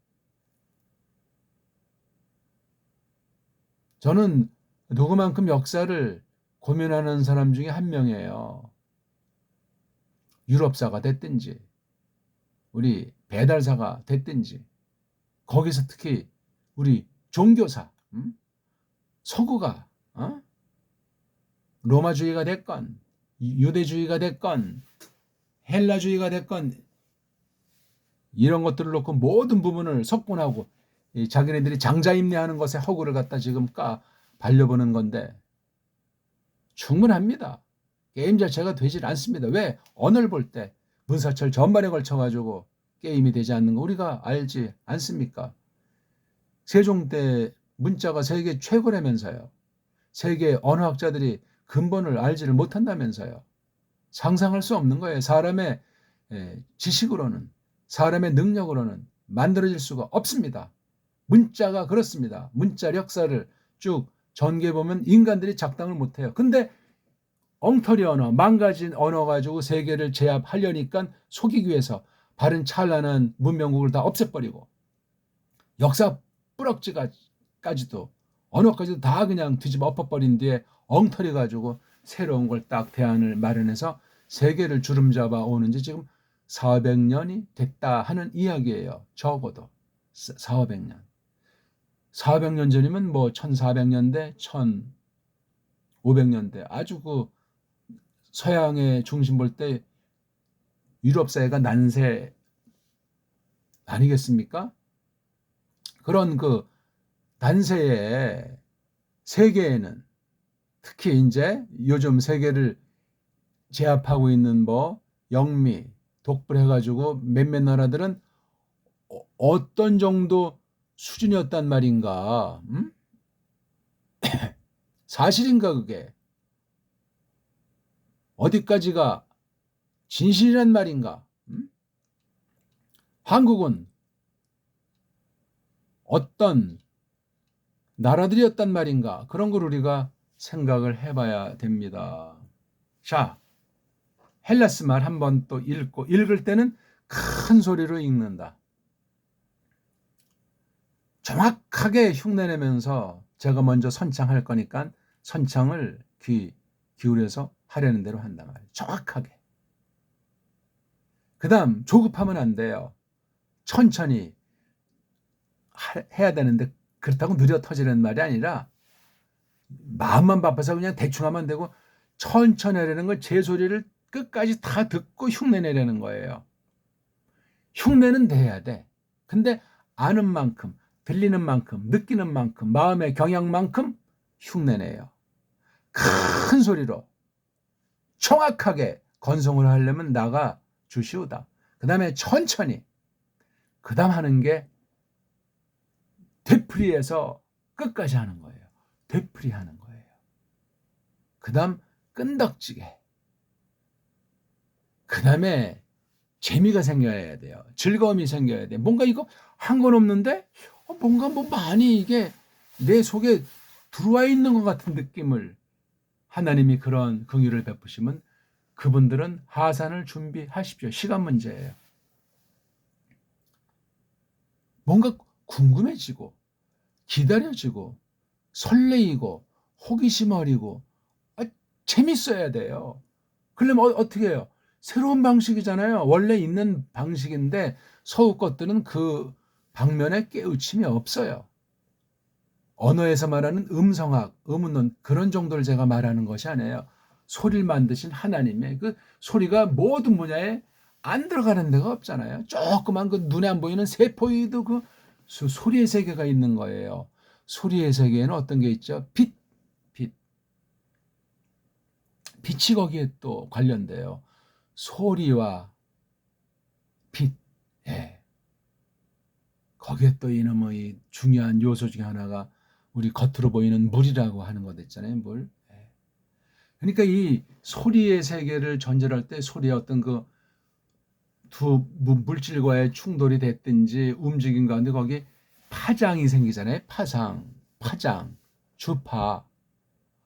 저는 누구만큼 역사를 고민하는 사람 중에 한 명이에요. 유럽사가 됐든지 우리 배달사가 됐든지 거기서 특히 우리 종교사, 서구가 로마주의가 됐건 유대주의가 됐건 헬라주의가 됐건 이런 것들을 놓고 모든 부분을 석권하고 자기네들이 장자임내하는 것에 허구를 갖다 지금 발려보는 건데 충분합니다. 게임 자체가 되질 않습니다. 왜? 언어를 볼 때 문사철 전반에 걸쳐가지고 게임이 되지 않는 거 우리가 알지 않습니까? 세종 때 문자가 세계 최고라면서요. 세계 언어학자들이 근본을 알지를 못한다면서요. 상상할 수 없는 거예요. 사람의 지식으로는, 사람의 능력으로는 만들어질 수가 없습니다. 문자가 그렇습니다. 문자 역사를 쭉 전개해 보면 인간들이 작당을 못해요. 근데 엉터리 언어, 망가진 언어 가지고 세계를 제압하려니까 속이기 위해서 바른 찬란한 문명국을 다 없애버리고 역사 뿌럭지까지도 언어까지도 다 그냥 뒤집어 엎어버린 뒤에 엉터리 가지고 새로운 걸 딱 대안을 마련해서 세계를 주름잡아 오는 지 지금 400년이 됐다 하는 이야기예요. 적어도 400년. 400년 전이면 뭐 1400년대, 1500년대 아주 그 서양의 중심 볼 때 유럽 사회가 난세 아니겠습니까? 그런 그 난세의 세계에는 특히 이제 요즘 세계를 제압하고 있는 뭐 영미, 독불 해가지고 몇몇 나라들은 어떤 정도 수준이었단 말인가? 사실인가 그게? 어디까지가 진실이란 말인가? 한국은 어떤 나라들이었단 말인가? 그런 걸 우리가 생각을 해봐야 됩니다. 자, 헬라스 말 한번 또 읽고 읽을 때는 큰 소리로 읽는다. 정확하게 흉내내면서 제가 먼저 선창할 거니까 선창을 귀 기울여서 하려는 대로 한단 말이에요. 정확하게. 그 다음 조급하면 안 돼요. 천천히 해야 되는데 그렇다고 느려 터지는 말이 아니라 마음만 바빠서 그냥 대충 하면 되고 천천히 하려는 건 제 소리를 끝까지 다 듣고 흉내내려는 거예요. 흉내는 내야 돼. 근데 아는 만큼, 들리는 만큼, 느끼는 만큼, 마음의 경향만큼 흉내내요. 큰 소리로 정확하게 건성을 하려면 나가 주시오다. 그 다음에 천천히. 그 다음 하는 게 되풀이해서 끝까지 하는 거예요. 되풀이하는 거예요. 그 다음 끈덕지게. 그 다음에 재미가 생겨야 돼요. 즐거움이 생겨야 돼. 뭔가 이거 한 건 없는데 뭔가 뭐 많이 이게 내 속에 들어와 있는 것 같은 느낌을 하나님이 그런 긍휼을 베푸시면 그분들은 하산을 준비하십시오. 시간 문제예요. 뭔가 궁금해지고 기다려지고 설레이고 호기심 어리고 재밌어야 돼요. 그러면 어떻게 해요? 새로운 방식이잖아요. 원래 있는 방식인데 서구 것들은 그 방면에 깨우침이 없어요. 언어에서 말하는 음성학, 의문론 그런 정도를 제가 말하는 것이 아니에요. 소리를 만드신 하나님의 그 소리가 모든 분야에 안 들어가는 데가 없잖아요. 조그만 그 눈에 안 보이는 세포에도 그 소리의 세계가 있는 거예요. 소리의 세계에는 어떤 게 있죠? 빛. 빛이 거기에 또 관련돼요. 소리와 빛, 예. 거기에 또 이놈의 중요한 요소 중에 하나가 우리 겉으로 보이는 물이라고 하는 것 있잖아요, 물. 예. 그러니까 이 소리의 세계를 전제할 때 소리의 어떤 그 두 물질과의 충돌이 됐든지 움직임 가운데 거기 파장이 생기잖아요. 파장, 주파.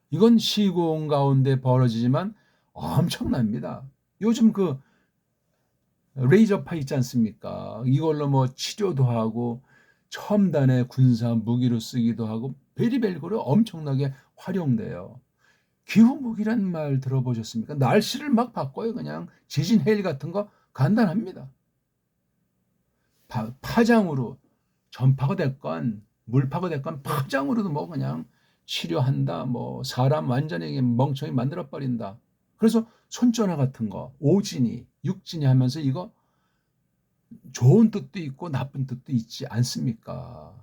이건 시공 가운데 벌어지지만 엄청납니다. 요즘 그 레이저파 있지 않습니까? 이걸로 뭐 치료도 하고 첨단의 군사 무기로 쓰기도 하고 베리벨고로 엄청나게 활용돼요. 기후 무기란 말 들어보셨습니까? 날씨를 막 바꿔요. 그냥 지진 해일 같은 거 간단합니다. 파장으로 전파가 됐건 물파가 됐건 파장으로도 뭐 그냥 치료한다. 뭐 사람 완전히 멍청이 만들어 버린다. 그래서 손전화 같은 거 오진이 육진이 하면서 이거 좋은 뜻도 있고 나쁜 뜻도 있지 않습니까?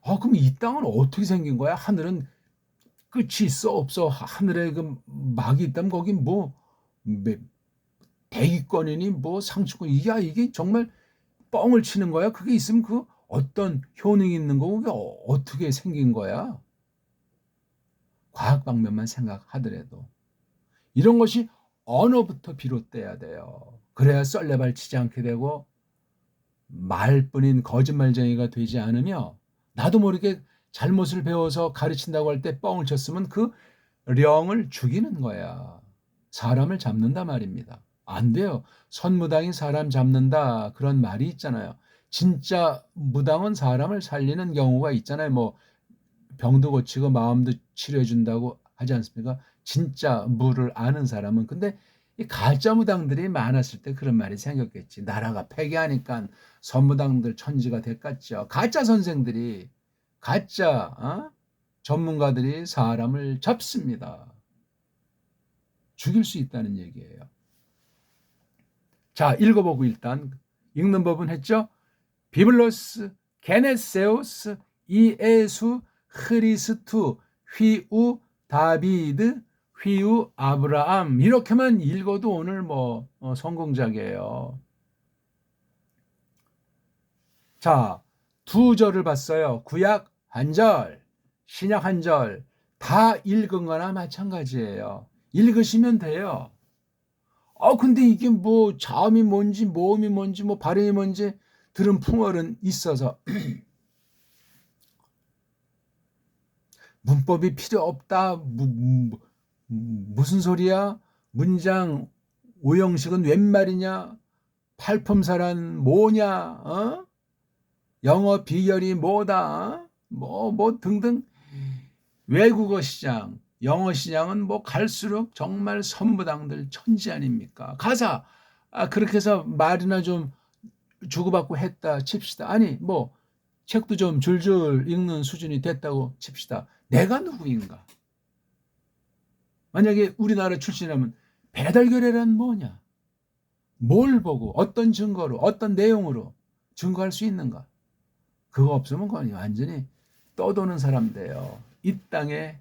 그럼 이 땅은 어떻게 생긴 거야? 하늘은 끝이 있어 없어? 하늘에 그 막이 있다면 거기 뭐 대기권이니 뭐 상층권 이게 정말 뻥을 치는 거야? 그게 있으면 그 어떤 효능이 있는 거고 그게 어떻게 생긴 거야? 과학 방면만 생각하더라도 이런 것이 언어부터 비롯돼야 돼요. 그래야 썰레발치지 않게 되고 말뿐인 거짓말쟁이가 되지 않으며 나도 모르게 잘못을 배워서 가르친다고 할 때 뻥을 쳤으면 그 령을 죽이는 거야. 사람을 잡는다 말입니다. 안 돼요. 선무당이 사람 잡는다 그런 말이 있잖아요. 진짜 무당은 사람을 살리는 경우가 있잖아요. 뭐 병도 고치고 마음도 치료해 준다고 하지 않습니까? 진짜 무를 아는 사람은. 근데 이 가짜 무당들이 많았을 때 그런 말이 생겼겠지. 나라가 폐기하니까 선무당들 천지가 됐겠죠. 가짜 선생들이 가짜 전문가들이 사람을 잡습니다. 죽일 수 있다는 얘기예요. 자, 읽어보고 일단 읽는 법은 했죠. 비블로스, 게네세우스, 이에수, 크리스투, 휘우, 다비드, 휘우, 아브라함 이렇게만 읽어도 오늘 뭐 성공작이에요. 자, 두 절을 봤어요. 구약 한 절, 신약 한 절 다 읽은 거나 마찬가지예요. 읽으시면 돼요. 근데 이게 뭐 자음이 뭔지 모음이 뭔지 뭐 발음이 뭔지 들은 풍월은 있어서 문법이 필요 없다. 무슨 소리야? 문장 오형식은 웬 말이냐? 팔품사란 뭐냐? 영어 비결이 뭐다? 뭐 등등. 외국어 시장, 영어 시장은 뭐 갈수록 정말 선무당들 천지 아닙니까? 가사 그렇게 해서 말이나 좀 주고받고 했다 칩시다. 아니 뭐 책도 좀 줄줄 읽는 수준이 됐다고 칩시다. 내가 누구인가? 만약에 우리나라 출신이라면 배달결례란 뭐냐? 뭘 보고 어떤 증거로 어떤 내용으로 증거할 수 있는가? 그거 없으면 그건 완전히 떠도는 사람 돼요. 이 땅에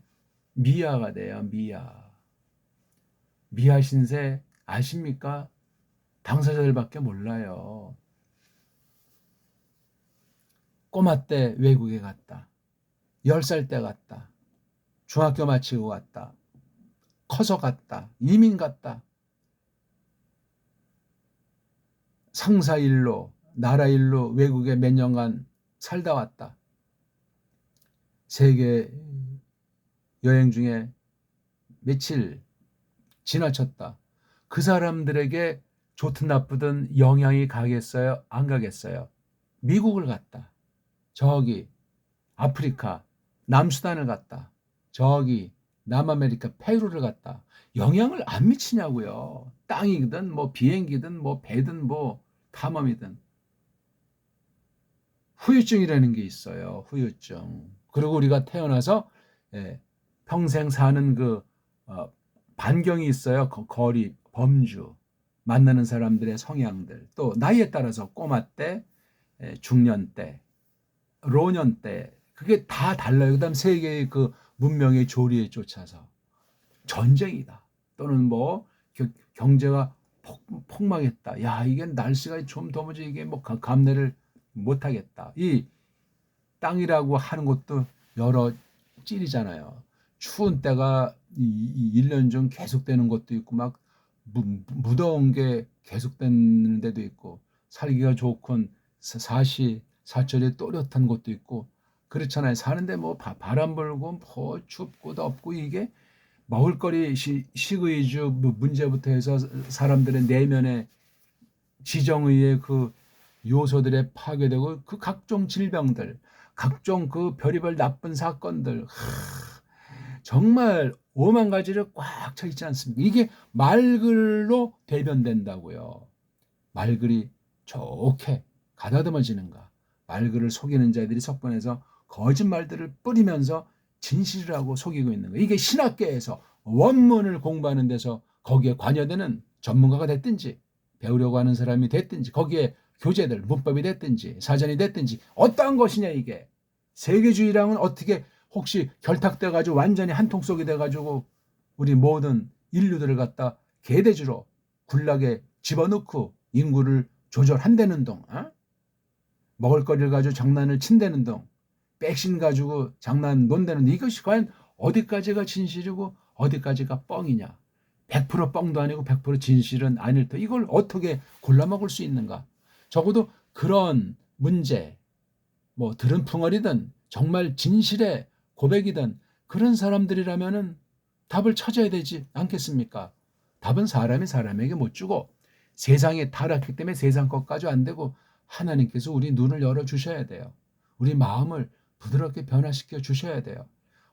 미아가 돼요. 미아 신세 아십니까? 당사자들밖에 몰라요. 꼬마 때 외국에 갔다. 10살 때 갔다. 중학교 마치고 갔다. 커서 갔다. 이민 갔다. 상사 일로, 나라 일로 외국에 몇 년간 살다 왔다. 세계 여행 중에 며칠 지나쳤다. 그 사람들에게 좋든 나쁘든 영향이 가겠어요? 안 가겠어요? 미국을 갔다. 저기 아프리카, 남수단을 갔다. 저기 남아메리카 페루를 갔다. 영향을 안 미치냐고요. 땅이든 뭐 비행기든 뭐 배든 뭐 탐험이든. 후유증이라는 게 있어요. 후유증. 그리고 우리가 태어나서 평생 사는 그 반경이 있어요. 거리, 범주, 만나는 사람들의 성향들, 또 나이에 따라서 꼬마 때, 중년 때, 노년 때, 그게 다 달라요. 그다음 세계의 그 문명의 조리에 쫓아서 전쟁이다. 또는 뭐 경제가 폭망했다. 야, 이게 날씨가 좀 더워지 이게 뭐 감내를 못하겠다. 이 땅이라고 하는 것도 여러 찔이잖아요. 추운 때가 1년 중 계속되는 것도 있고 막 무더운 게 계속되는 데도 있고 살기가 좋건 사시사철이 또렷한 것도 있고 그렇잖아요. 사는데 뭐 바람 불고 뭐 춥고 덥고 이게 먹을거리 식의주 문제부터 해서 사람들의 내면의 지정의의 그 요소들에 파괴되고 그 각종 질병들, 각종 그 별의별 나쁜 사건들, 정말 오만 가지를 꽉 차 있지 않습니까? 이게 말글로 대변된다고요. 말글이 좋게 가다듬어지는가? 말글을 속이는 자들이 석번해서 거짓말들을 뿌리면서 진실을 하고 속이고 있는 거. 이게 신학계에서 원문을 공부하는 데서 거기에 관여되는 전문가가 됐든지 배우려고 하는 사람이 됐든지 거기에 교재들 문법이 됐든지 사전이 됐든지 어떠한 것이냐 이게. 세계주의랑은 어떻게 혹시 결탁돼 가지고 완전히 한 통속이 돼 가지고 우리 모든 인류들을 갖다 개돼지로 굴락에 집어넣고 인구를 조절한다는 동, 먹을거리를 가지고 장난을 친다는 동, 백신 가지고 장난 논다는 동, 이것이 과연 어디까지가 진실이고 어디까지가 뻥이냐. 100% 뻥도 아니고 100% 진실은 아닐 터. 이걸 어떻게 골라먹을 수 있는가. 적어도 그런 문제, 뭐 들은 풍월이든 정말 진실의 고백이든 그런 사람들이라면은 답을 찾아야 되지 않겠습니까? 답은 사람이 사람에게 못 주고 세상에 타락했기 때문에 세상 것까지 안 되고 하나님께서 우리 눈을 열어주셔야 돼요. 우리 마음을 부드럽게 변화시켜 주셔야 돼요.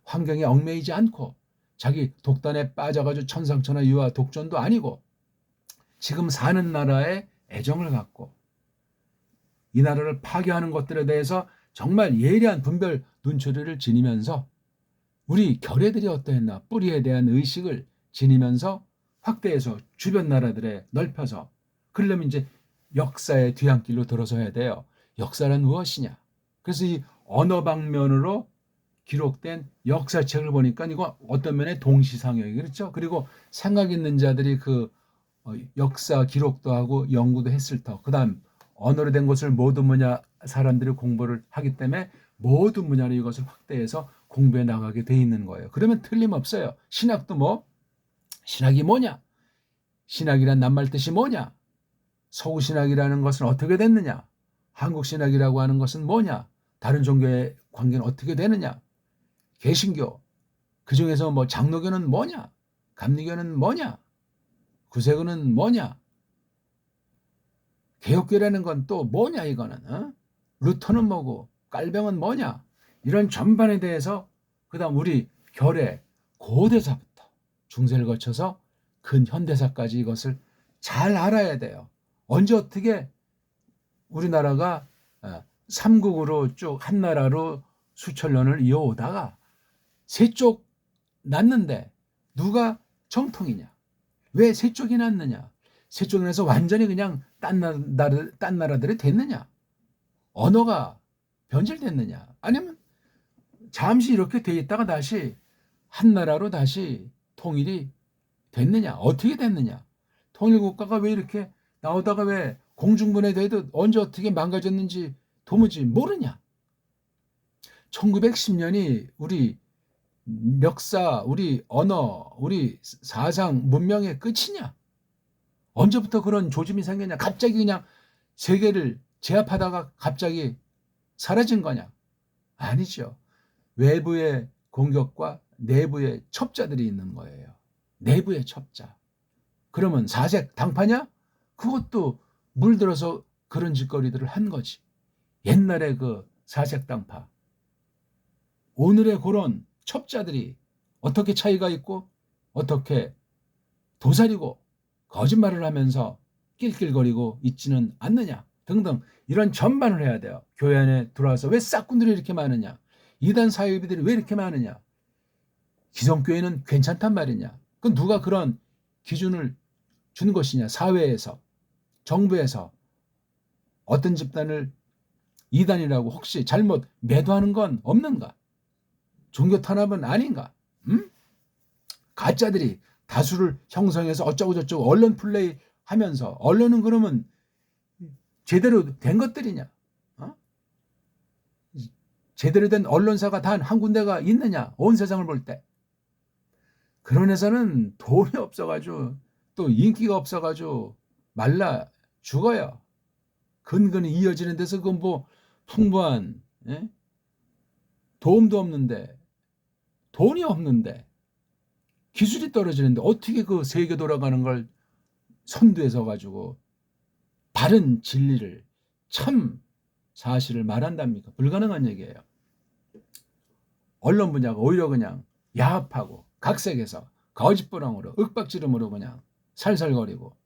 환경에 얽매이지 않고 자기 독단에 빠져가지고 천상천하 유아 독전도 아니고 지금 사는 나라에 애정을 갖고 이 나라를 파괴하는 것들에 대해서 정말 예리한 분별 눈초리를 지니면서 우리 결의들이 어떠했나 뿌리에 대한 의식을 지니면서 확대해서 주변 나라들에 넓혀서 그러려면 이제 역사의 뒤안길로 들어서야 돼요. 역사란 무엇이냐? 그래서 이 언어 방면으로 기록된 역사책을 보니까 이거 어떤 면에 동시상영이 그렇죠? 그리고 생각 있는 자들이 그 역사 기록도 하고 연구도 했을 터. 그다음 언어로 된 것을 모든 분야 사람들이 공부를 하기 때문에 모든 분야로 이것을 확대해서 공부해 나가게 돼 있는 거예요. 그러면 틀림없어요. 신학도 뭐 신학이 뭐냐? 신학이란 낱말 뜻이 뭐냐? 서구신학이라는 것은 어떻게 됐느냐? 한국신학이라고 하는 것은 뭐냐? 다른 종교의 관계는 어떻게 되느냐? 개신교, 그 중에서 뭐 장로교는 뭐냐? 감리교는 뭐냐? 구세교는 뭐냐? 개혁교라는 건 또 뭐냐 이거는? 루터는 뭐고 깔병은 뭐냐? 이런 전반에 대해서 그다음 우리 결의 고대사부터 중세를 거쳐서 근현대사까지 이것을 잘 알아야 돼요. 언제 어떻게 우리나라가 삼국으로 쭉 한 나라로 수천 년을 이어오다가 세쪽 났는데 누가 정통이냐? 왜 세쪽이 났느냐? 세쪽이 나서 완전히 그냥 딴 나라들이 됐느냐? 언어가 변질됐느냐? 아니면 잠시 이렇게 돼 있다가 다시 한 나라로 다시 통일이 됐느냐? 어떻게 됐느냐? 통일국가가 왜 이렇게 나오다가 왜 공중분해돼도 언제 어떻게 망가졌는지 도무지 모르냐? 1910년이 우리 역사, 우리 언어, 우리 사상, 문명의 끝이냐? 언제부터 그런 조짐이 생겼냐? 갑자기 그냥 세계를 제압하다가 갑자기 사라진 거냐? 아니죠. 외부의 공격과 내부의 첩자들이 있는 거예요. 내부의 첩자. 그러면 사색 당파냐? 그것도 물들어서 그런 짓거리들을 한 거지. 옛날에 그 사색 당파. 오늘의 그런 첩자들이 어떻게 차이가 있고 어떻게 도사리고 거짓말을 하면서 낄낄거리고 있지는 않느냐 등등 이런 전반을 해야 돼요. 교회 안에 들어와서 왜 싹군들이 이렇게 많으냐? 이단 사회비들이 왜 이렇게 많으냐? 기성교회는 괜찮단 말이냐? 그건 누가 그런 기준을 준 것이냐? 사회에서, 정부에서 어떤 집단을 이단이라고 혹시 잘못 매도하는 건 없는가? 종교 탄압은 아닌가? 가짜들이 다수를 형성해서 어쩌고저쩌고 언론 플레이 하면서 언론은 그러면 제대로 된 것들이냐? 어? 제대로 된 언론사가 단 한 군데가 있느냐? 온 세상을 볼 때. 그런 회사는 돈이 없어가지고 또 인기가 없어가지고 말라 죽어요. 근근히 이어지는 데서 그건 뭐 풍부한 도움도 없는데, 돈이 없는데, 기술이 떨어지는데 어떻게 그 세계 돌아가는 걸 선두에 서가지고 바른 진리를, 참 사실을 말한답니까? 불가능한 얘기예요. 언론 분야가 오히려 그냥 야합하고 각색해서 거짓부렁으로 윽박지름으로 그냥 살살거리고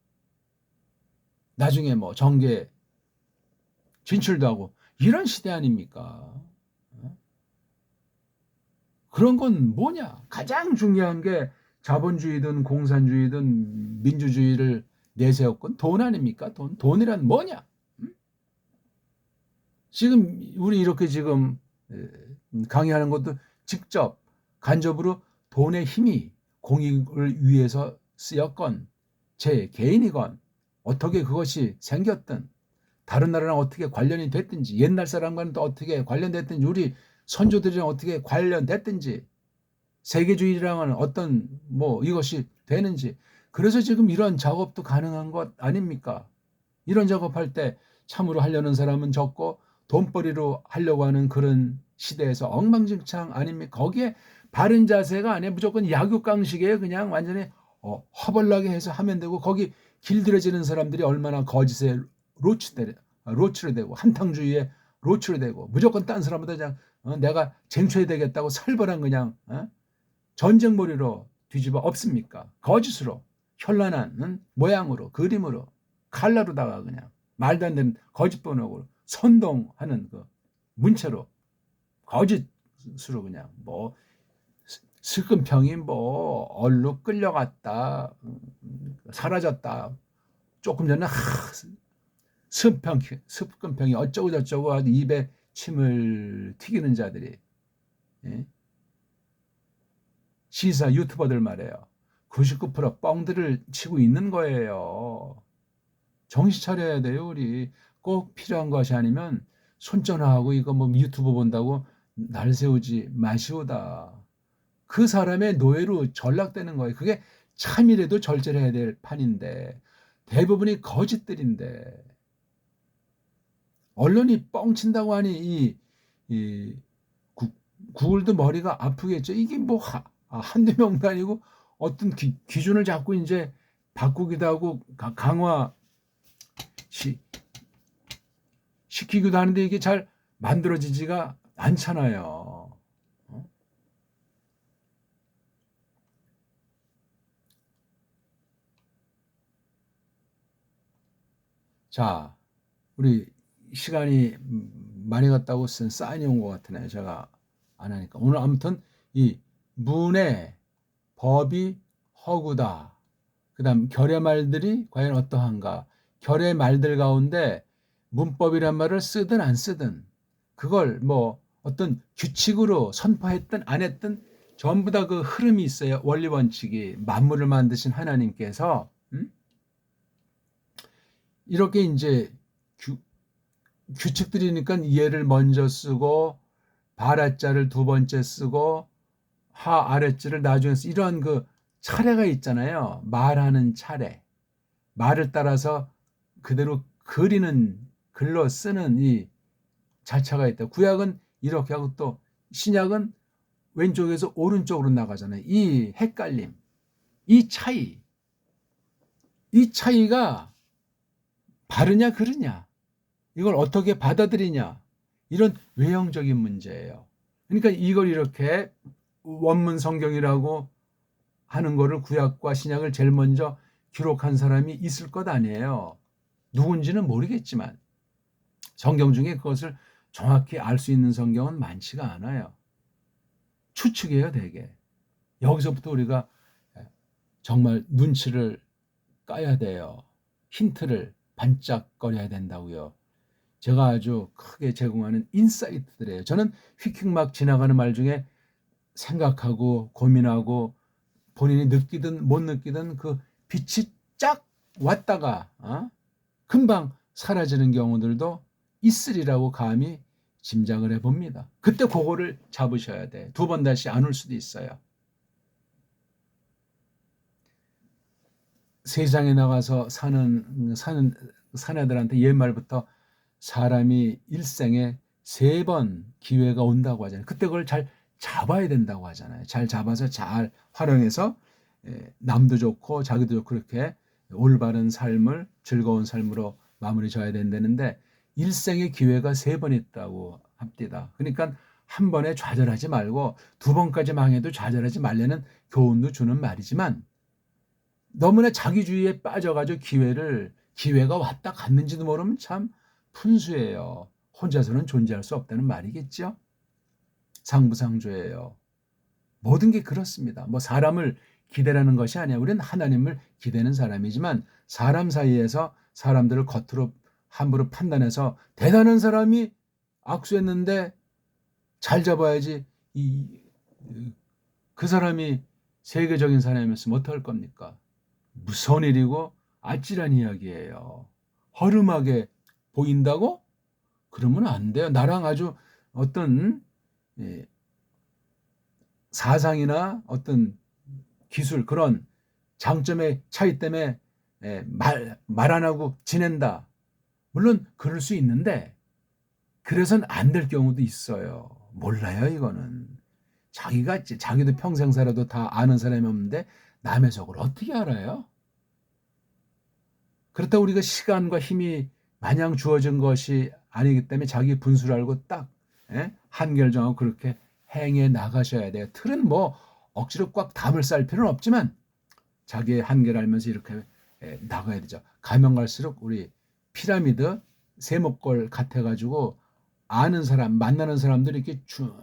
나중에 뭐 정계 진출도 하고 이런 시대 아닙니까? 그런 건 뭐냐? 가장 중요한 게 자본주의든 공산주의든 민주주의를 내세웠건 돈 아닙니까? 돈. 돈이란 뭐냐? 지금 우리 이렇게 지금 강의하는 것도 직접 간접으로 돈의 힘이 공익을 위해서 쓰였건 제 개인이건 어떻게 그것이 생겼든 다른 나라랑 어떻게 관련이 됐든지 옛날 사람과는 또 어떻게 관련됐든지 우리 선조들이랑 어떻게 관련됐든지 세계주의랑은 어떤 뭐 이것이 되는지 그래서 지금 이런 작업도 가능한 것 아닙니까? 이런 작업할 때 참으로 하려는 사람은 적고 돈벌이로 하려고 하는 그런 시대에서 엉망진창 아닙니까? 거기에 바른 자세가 아니에요. 무조건 약육강식이에요. 그냥 완전히 허벌나게 해서 하면 되고 거기 길들여지는 사람들이 얼마나 거짓에 로추를 되고 한탕주의에 로추를 되고 무조건 딴 사람보다 그냥 내가 쟁취해야 되겠다고 살벌한 그냥 전쟁머리로 뒤집어 엎습니까? 거짓으로 현란한 모양으로 그림으로 칼라로다가 그냥 말도 안 되는 거짓 번역으로 선동하는 그 문체로 거짓으로 그냥 뭐 슬금평이 뭐 얼룩 끌려갔다 사라졌다 조금 전에 습금평이 어쩌고 저쩌고 아주 입에 침을 튀기는 자들이 시사 유튜버들 말이에요. 99% 뻥들을 치고 있는 거예요. 정신 차려야 돼요. 우리 꼭 필요한 것이 아니면 손전화하고 이거 뭐 유튜브 본다고 날 세우지 마시오다. 그 사람의 노예로 전락되는 거예요. 그게 참이라도 절제를 해야 될 판인데 대부분이 거짓들인데 언론이 뻥친다고 하니 이 구글도 머리가 아프겠죠. 이게 뭐 한두 명도 아니고 어떤 기준을 자꾸 이제 바꾸기도 하고 강화 시키기도 하는데 이게 잘 만들어지지가 않잖아요. 자, 우리 시간이 많이 갔다고 쓴 사인이 온 것 같으네요. 제가 안 하니까. 오늘 아무튼 이 문의 법이 허구다. 그 다음 결의말들이 과연 어떠한가. 결의말들 가운데 문법이란 말을 쓰든 안 쓰든 그걸 뭐 어떤 규칙으로 선포했든 안 했든 전부 다 그 흐름이 있어요. 원리 원칙이 만물을 만드신 하나님께서 이렇게 이제 규칙들이니까 얘를 먼저 쓰고 발아자를 두 번째 쓰고 하 아랫자를 나중에 쓰고 이런 그 차례가 있잖아요. 말하는 차례. 말을 따라서 그대로 그리는 글로 쓰는 이 자차가 있다. 구약은 이렇게 하고 또 신약은 왼쪽에서 오른쪽으로 나가잖아요. 이 헷갈림, 이 차이가 바르냐 그르냐 이걸 어떻게 받아들이냐 이런 외형적인 문제예요. 그러니까 이걸 이렇게 원문 성경이라고 하는 거를 구약과 신약을 제일 먼저 기록한 사람이 있을 것 아니에요. 누군지는 모르겠지만 성경 중에 그것을 정확히 알 수 있는 성경은 많지가 않아요. 추측이에요, 되게. 여기서부터 우리가 정말 눈치를 까야 돼요. 힌트를 반짝거려야 된다고요. 제가 아주 크게 제공하는 인사이트들이에요. 저는 휙휙 막 지나가는 말 중에 생각하고 고민하고 본인이 느끼든 못 느끼든 그 빛이 쫙 왔다가 금방 사라지는 경우들도 있으리라고 감히 짐작을 해봅니다. 그때 그거를 잡으셔야 돼. 두 번 다시 안 올 수도 있어요. 세상에 나가서 사는 사내들한테 옛말부터 사람이 일생에 3번 기회가 온다고 하잖아요. 그때 그걸 잘 잡아야 된다고 하잖아요. 잘 잡아서 잘 활용해서 남도 좋고 자기도 좋고 그렇게 올바른 삶을 즐거운 삶으로 마무리 져야 된다는데 일생의 기회가 3번 있다고 합니다. 그러니까 한 번에 좌절하지 말고 2번까지 망해도 좌절하지 말라는 교훈도 주는 말이지만 너무나 자기주의에 빠져가지고 기회가 왔다 갔는지도 모르면 참 푼수예요. 혼자서는 존재할 수 없다는 말이겠죠. 상부상조예요. 모든 게 그렇습니다. 뭐 사람을 기대라는 것이 아니야. 우리는 하나님을 기대는 사람이지만 사람 사이에서 사람들을 겉으로 함부로 판단해서 대단한 사람이 악수했는데 잘 잡아야지 그 사람이 세계적인 사람이었으면 어떡할 겁니까? 무서운 일이고 아찔한 이야기예요. 허름하게 보인다고? 그러면 안 돼요. 나랑 아주 어떤 사상이나 어떤 기술 그런 장점의 차이 때문에 말 안 하고 지낸다. 물론 그럴 수 있는데 그래서는 안 될 경우도 있어요. 몰라요, 이거는. 자기도 평생 살아도 다 아는 사람이 없는데 남의 속을 어떻게 알아요? 그렇다고 우리가 시간과 힘이 마냥 주어진 것이 아니기 때문에 자기 분수를 알고 딱 한계를 정하고 그렇게 행해 나가셔야 돼요. 틀은 뭐 억지로 꽉 담을 쌓을 필요는 없지만 자기의 한계를 알면서 이렇게 나가야 되죠. 가면 갈수록 우리 피라미드 세모꼴 같아가지고 아는 사람, 만나는 사람들이 이렇게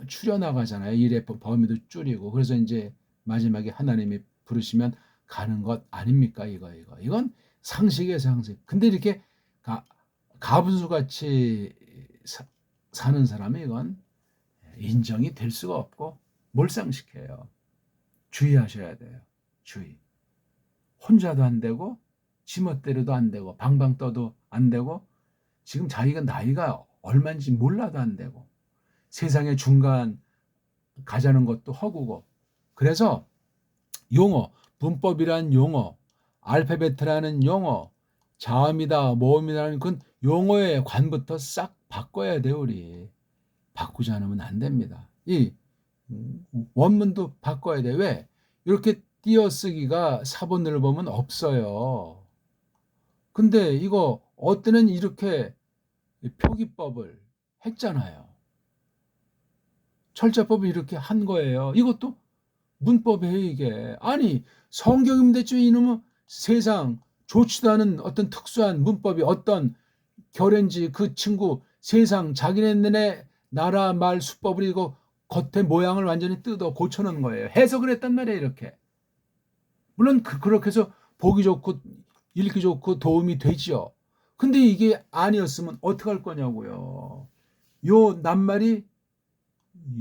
추려나가잖아요. 일의 범위도 줄이고. 그래서 이제 마지막에 하나님이 부르시면 가는 것 아닙니까? 이건 상식이에요, 상식. 근데 이렇게 가분수같이 사는 사람은 이건 인정이 될 수가 없고 몰상식해요. 주의하셔야 돼요. 주의. 혼자도 안 되고 지멋대로도 안 되고 방방 떠도 안 되고 지금 자기가 나이가 얼마인지 몰라도 안 되고 세상의 중간 가자는 것도 허구고 그래서 용어, 문법이란 용어, 알파벳이라는 용어, 자음이다, 모음이라는 그 용어의 관부터 싹 바꿔야 돼요, 우리. 바꾸지 않으면 안 됩니다. 이 원문도 바꿔야 돼. 왜? 이렇게 띄어쓰기가 사본을 보면 없어요. 근데 이거 어때는 이렇게 표기법을 했잖아요. 철자법을 이렇게 한 거예요. 이것도 문법이에요, 이게. 아니, 성경인데 이놈은 세상 좋지도 않은 어떤 특수한 문법이 어떤 결인지 그 친구 세상 자기네네 나라 말 수법을 이거 겉에 모양을 완전히 뜯어 고쳐놓은 거예요. 해석을 했단 말이에요, 이렇게. 물론 그렇게 해서 보기 좋고 읽기 좋고 도움이 되지요. 근데 이게 아니었으면 어떡할 거냐고요. 요 낱말이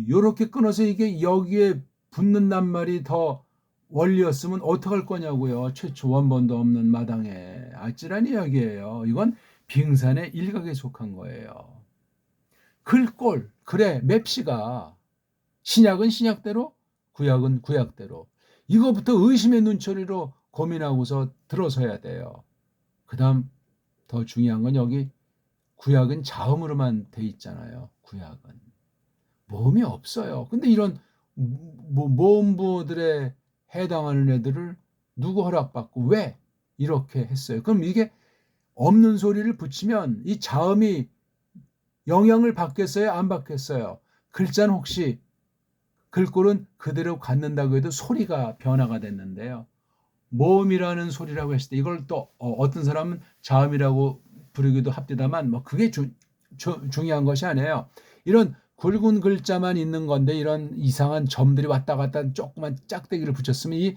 요렇게 끊어서 이게 여기에 붙는 낱말이 더 원리였으면 어떡할 거냐고요. 최초 원본도 없는 마당에. 아찔한 이야기예요. 이건 빙산의 일각에 속한 거예요. 글꼴, 그래, 맵시가. 신약은 신약대로, 구약은 구약대로. 이거부터 의심의 눈초리로 고민하고서 들어서야 돼요. 그 다음 더 중요한 건 여기 구약은 자음으로만 돼 있잖아요. 구약은. 모음이 없어요. 근데 이런 모음부들에 해당하는 애들을 누구 허락받고 왜 이렇게 했어요? 그럼 이게 없는 소리를 붙이면 이 자음이 영향을 받겠어요? 안 받겠어요? 글자는 혹시 글꼴은 그대로 갖는다고 해도 소리가 변화가 됐는데요. 모음이라는 소리라고 했을 때 이걸 또 어떤 사람은 자음이라고 부르기도 합디다만 뭐 그게 중요한 것이 아니에요. 이런 굵은 글자만 있는 건데 이런 이상한 점들이 왔다 갔다 조그만 짝대기를 붙였으면 이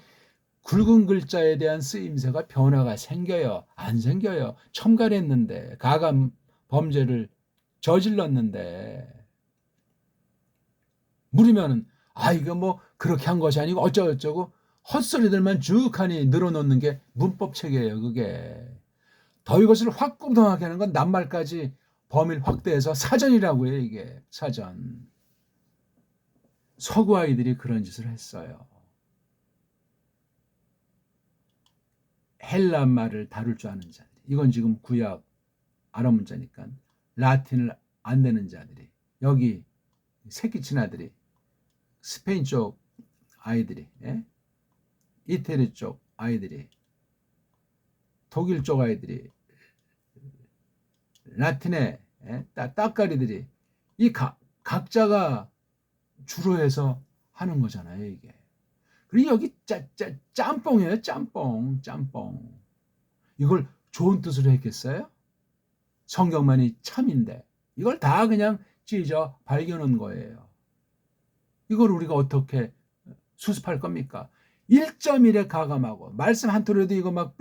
굵은 글자에 대한 쓰임새가 변화가 생겨요? 안 생겨요? 첨가했는데 가감 범죄를 저질렀는데 물으면은 이거 뭐 그렇게 한 것이 아니고 어쩌고저쩌고 헛소리들만 쭉하니 늘어놓는 게 문법 체계예요. 그게. 더 이것을 확고등하게 하는 건 낱말까지 범위를 확대해서 사전이라고 해요. 이게 사전. 서구 아이들이 그런 짓을 했어요. 헬라 말을 다룰 줄 아는 자들이. 이건 지금 구약 아랍 문자니까. 라틴을 안 되는 자들이. 여기 새끼 친아들이. 스페인 쪽 아이들이. 예? 이태리 쪽 아이들이. 독일 쪽 아이들이. 라틴의 예? 따까리들이. 이 각자가 주로 해서 하는 거잖아요. 이게. 그리고 여기 짬뽕이에요. 짬뽕. 이걸 좋은 뜻으로 했겠어요? 성경만이 참인데 이걸 다 그냥 찢어 발견한 거예요. 이걸 우리가 어떻게 수습할 겁니까? 1.1에 가감하고 말씀 한 토리도 이거 막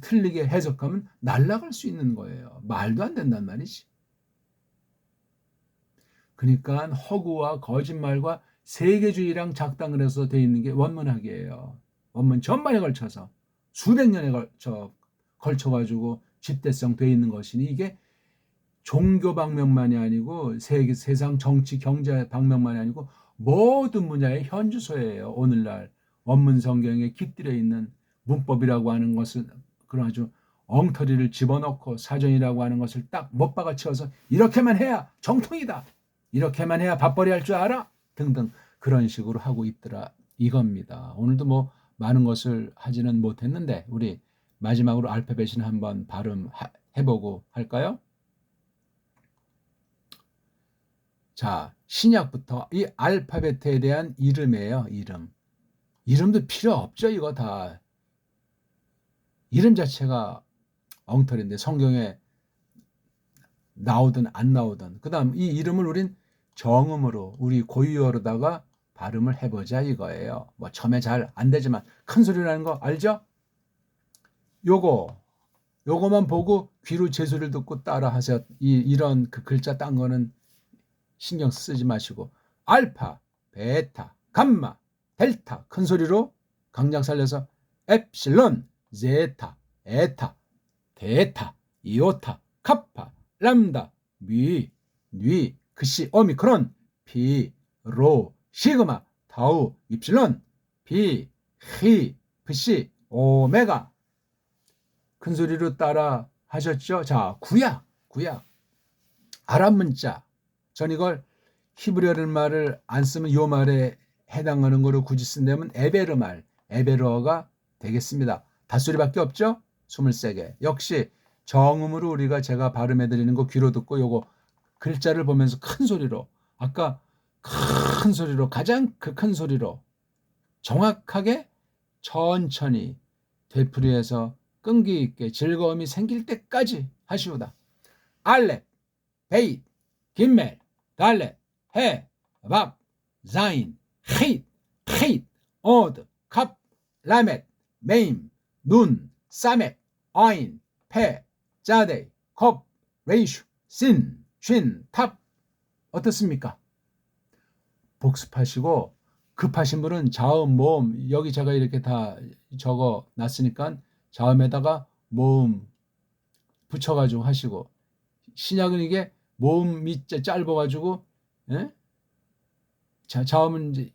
틀리게 해석하면 날아갈 수 있는 거예요. 말도 안 된단 말이지. 그러니까 허구와 거짓말과 세계주의랑 작당을 해서 돼 있는 게 원문학이에요. 원문 전반에 걸쳐서 수백 년에 걸쳐가지고 집대성 돼 있는 것이니 이게 종교 방면만이 아니고 세상 정치 경제 방면만이 아니고 모든 분야의 현주소예요. 오늘날 원문 성경에 깃들여 있는 문법이라고 하는 것은 그런 아주 엉터리를 집어넣고 사전이라고 하는 것을 딱 못박아치워서 이렇게만 해야 정통이다. 이렇게만 해야 밥벌이 할 줄 알아? 등등 그런 식으로 하고 있더라 이겁니다. 오늘도 뭐 많은 것을 하지는 못했는데 우리 마지막으로 알파벳이나 한번 발음해보고 할까요? 자, 신약부터 이 알파벳에 대한 이름이에요. 이름도 필요 없죠. 이거 다. 이름 자체가 엉터리인데 성경에 나오든 안 나오든 그 다음 이 이름을 우린 정음으로 우리 고유어로다가 발음을 해보자 이거예요. 뭐 처음에 잘 안 되지만 큰 소리라는 거 알죠? 요거만 보고 귀로 제 소리를 듣고 따라 하세요. 이런 그 글자 딴 거는 신경 쓰지 마시고 알파, 베타, 감마, 델타 큰 소리로 강약 살려서 엡실론, 제타, 에타, 데타, 이오타, 카파, 람다, 미, 뉘, 그시, 오미크론, 피, 로, 시그마, 타우, 입실론, 비, 히, 프시, 오메가 큰 소리로 따라 하셨죠? 자, 구약 아랍 문자 전 이걸 히브리어 말을 안 쓰면 이 말에 해당하는 거로 굳이 쓴다면 에베르어가 되겠습니다. 닷소리밖에 없죠? 23개. 역시 정음으로 우리가 제가 발음해드리는 거 귀로 듣고 요거 글자를 보면서 큰 소리로 아까 큰 소리로 가장 큰 소리로 정확하게 천천히 되풀이해서 끈기 있게 즐거움이 생길 때까지 하시오다. 알렙, 베잇, 김멜, 달렛, 해, 밥, 자인, 힛, 오드, 갑, 라멧, 메임, 눈, 사멧, 어인, 페, 자데이, 컵, 레이슈, 신, 쉰, 탑 어떻습니까? 복습하시고 급하신 분은 자음, 모음 여기 제가 이렇게 다 적어 놨으니까 자음에다가 모음 붙여가지고 하시고 신약은 이게 모음이 짧아가지고 예? 자, 자음은 이제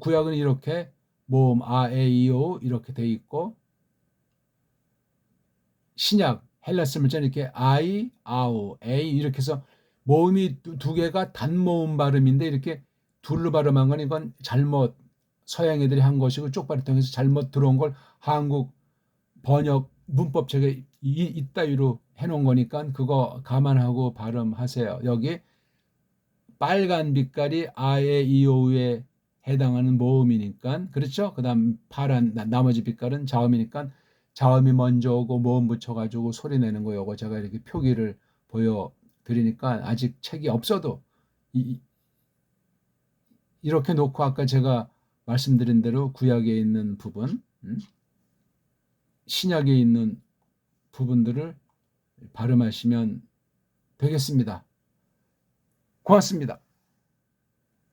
구약은 이렇게 모음 아, 에, 이, 오 이렇게 돼 있고 신약 헬라스 문자는 이렇게 아이, 아우, 에이 이렇게 해서 모음이 두 개가 단모음 발음인데 이렇게 둘로 발음한 건 이건 잘못 서양 애들이 한 것이고 쪽발이 통해서 잘못 들어온 걸 한국 번역 문법 책에 이따위로 해놓은 거니까 그거 감안하고 발음하세요. 여기 빨간 빛깔이 아에 이오우에 해당하는 모음이니까 그렇죠? 그 다음 파란 나머지 빛깔은 자음이니까 자음이 먼저 오고 모음 붙여가지고 소리 내는 거 요거 제가 이렇게 표기를 보여드리니까 아직 책이 없어도 이렇게 놓고 아까 제가 말씀드린 대로 구약에 있는 부분 신약에 있는 부분들을 발음하시면 되겠습니다. 고맙습니다.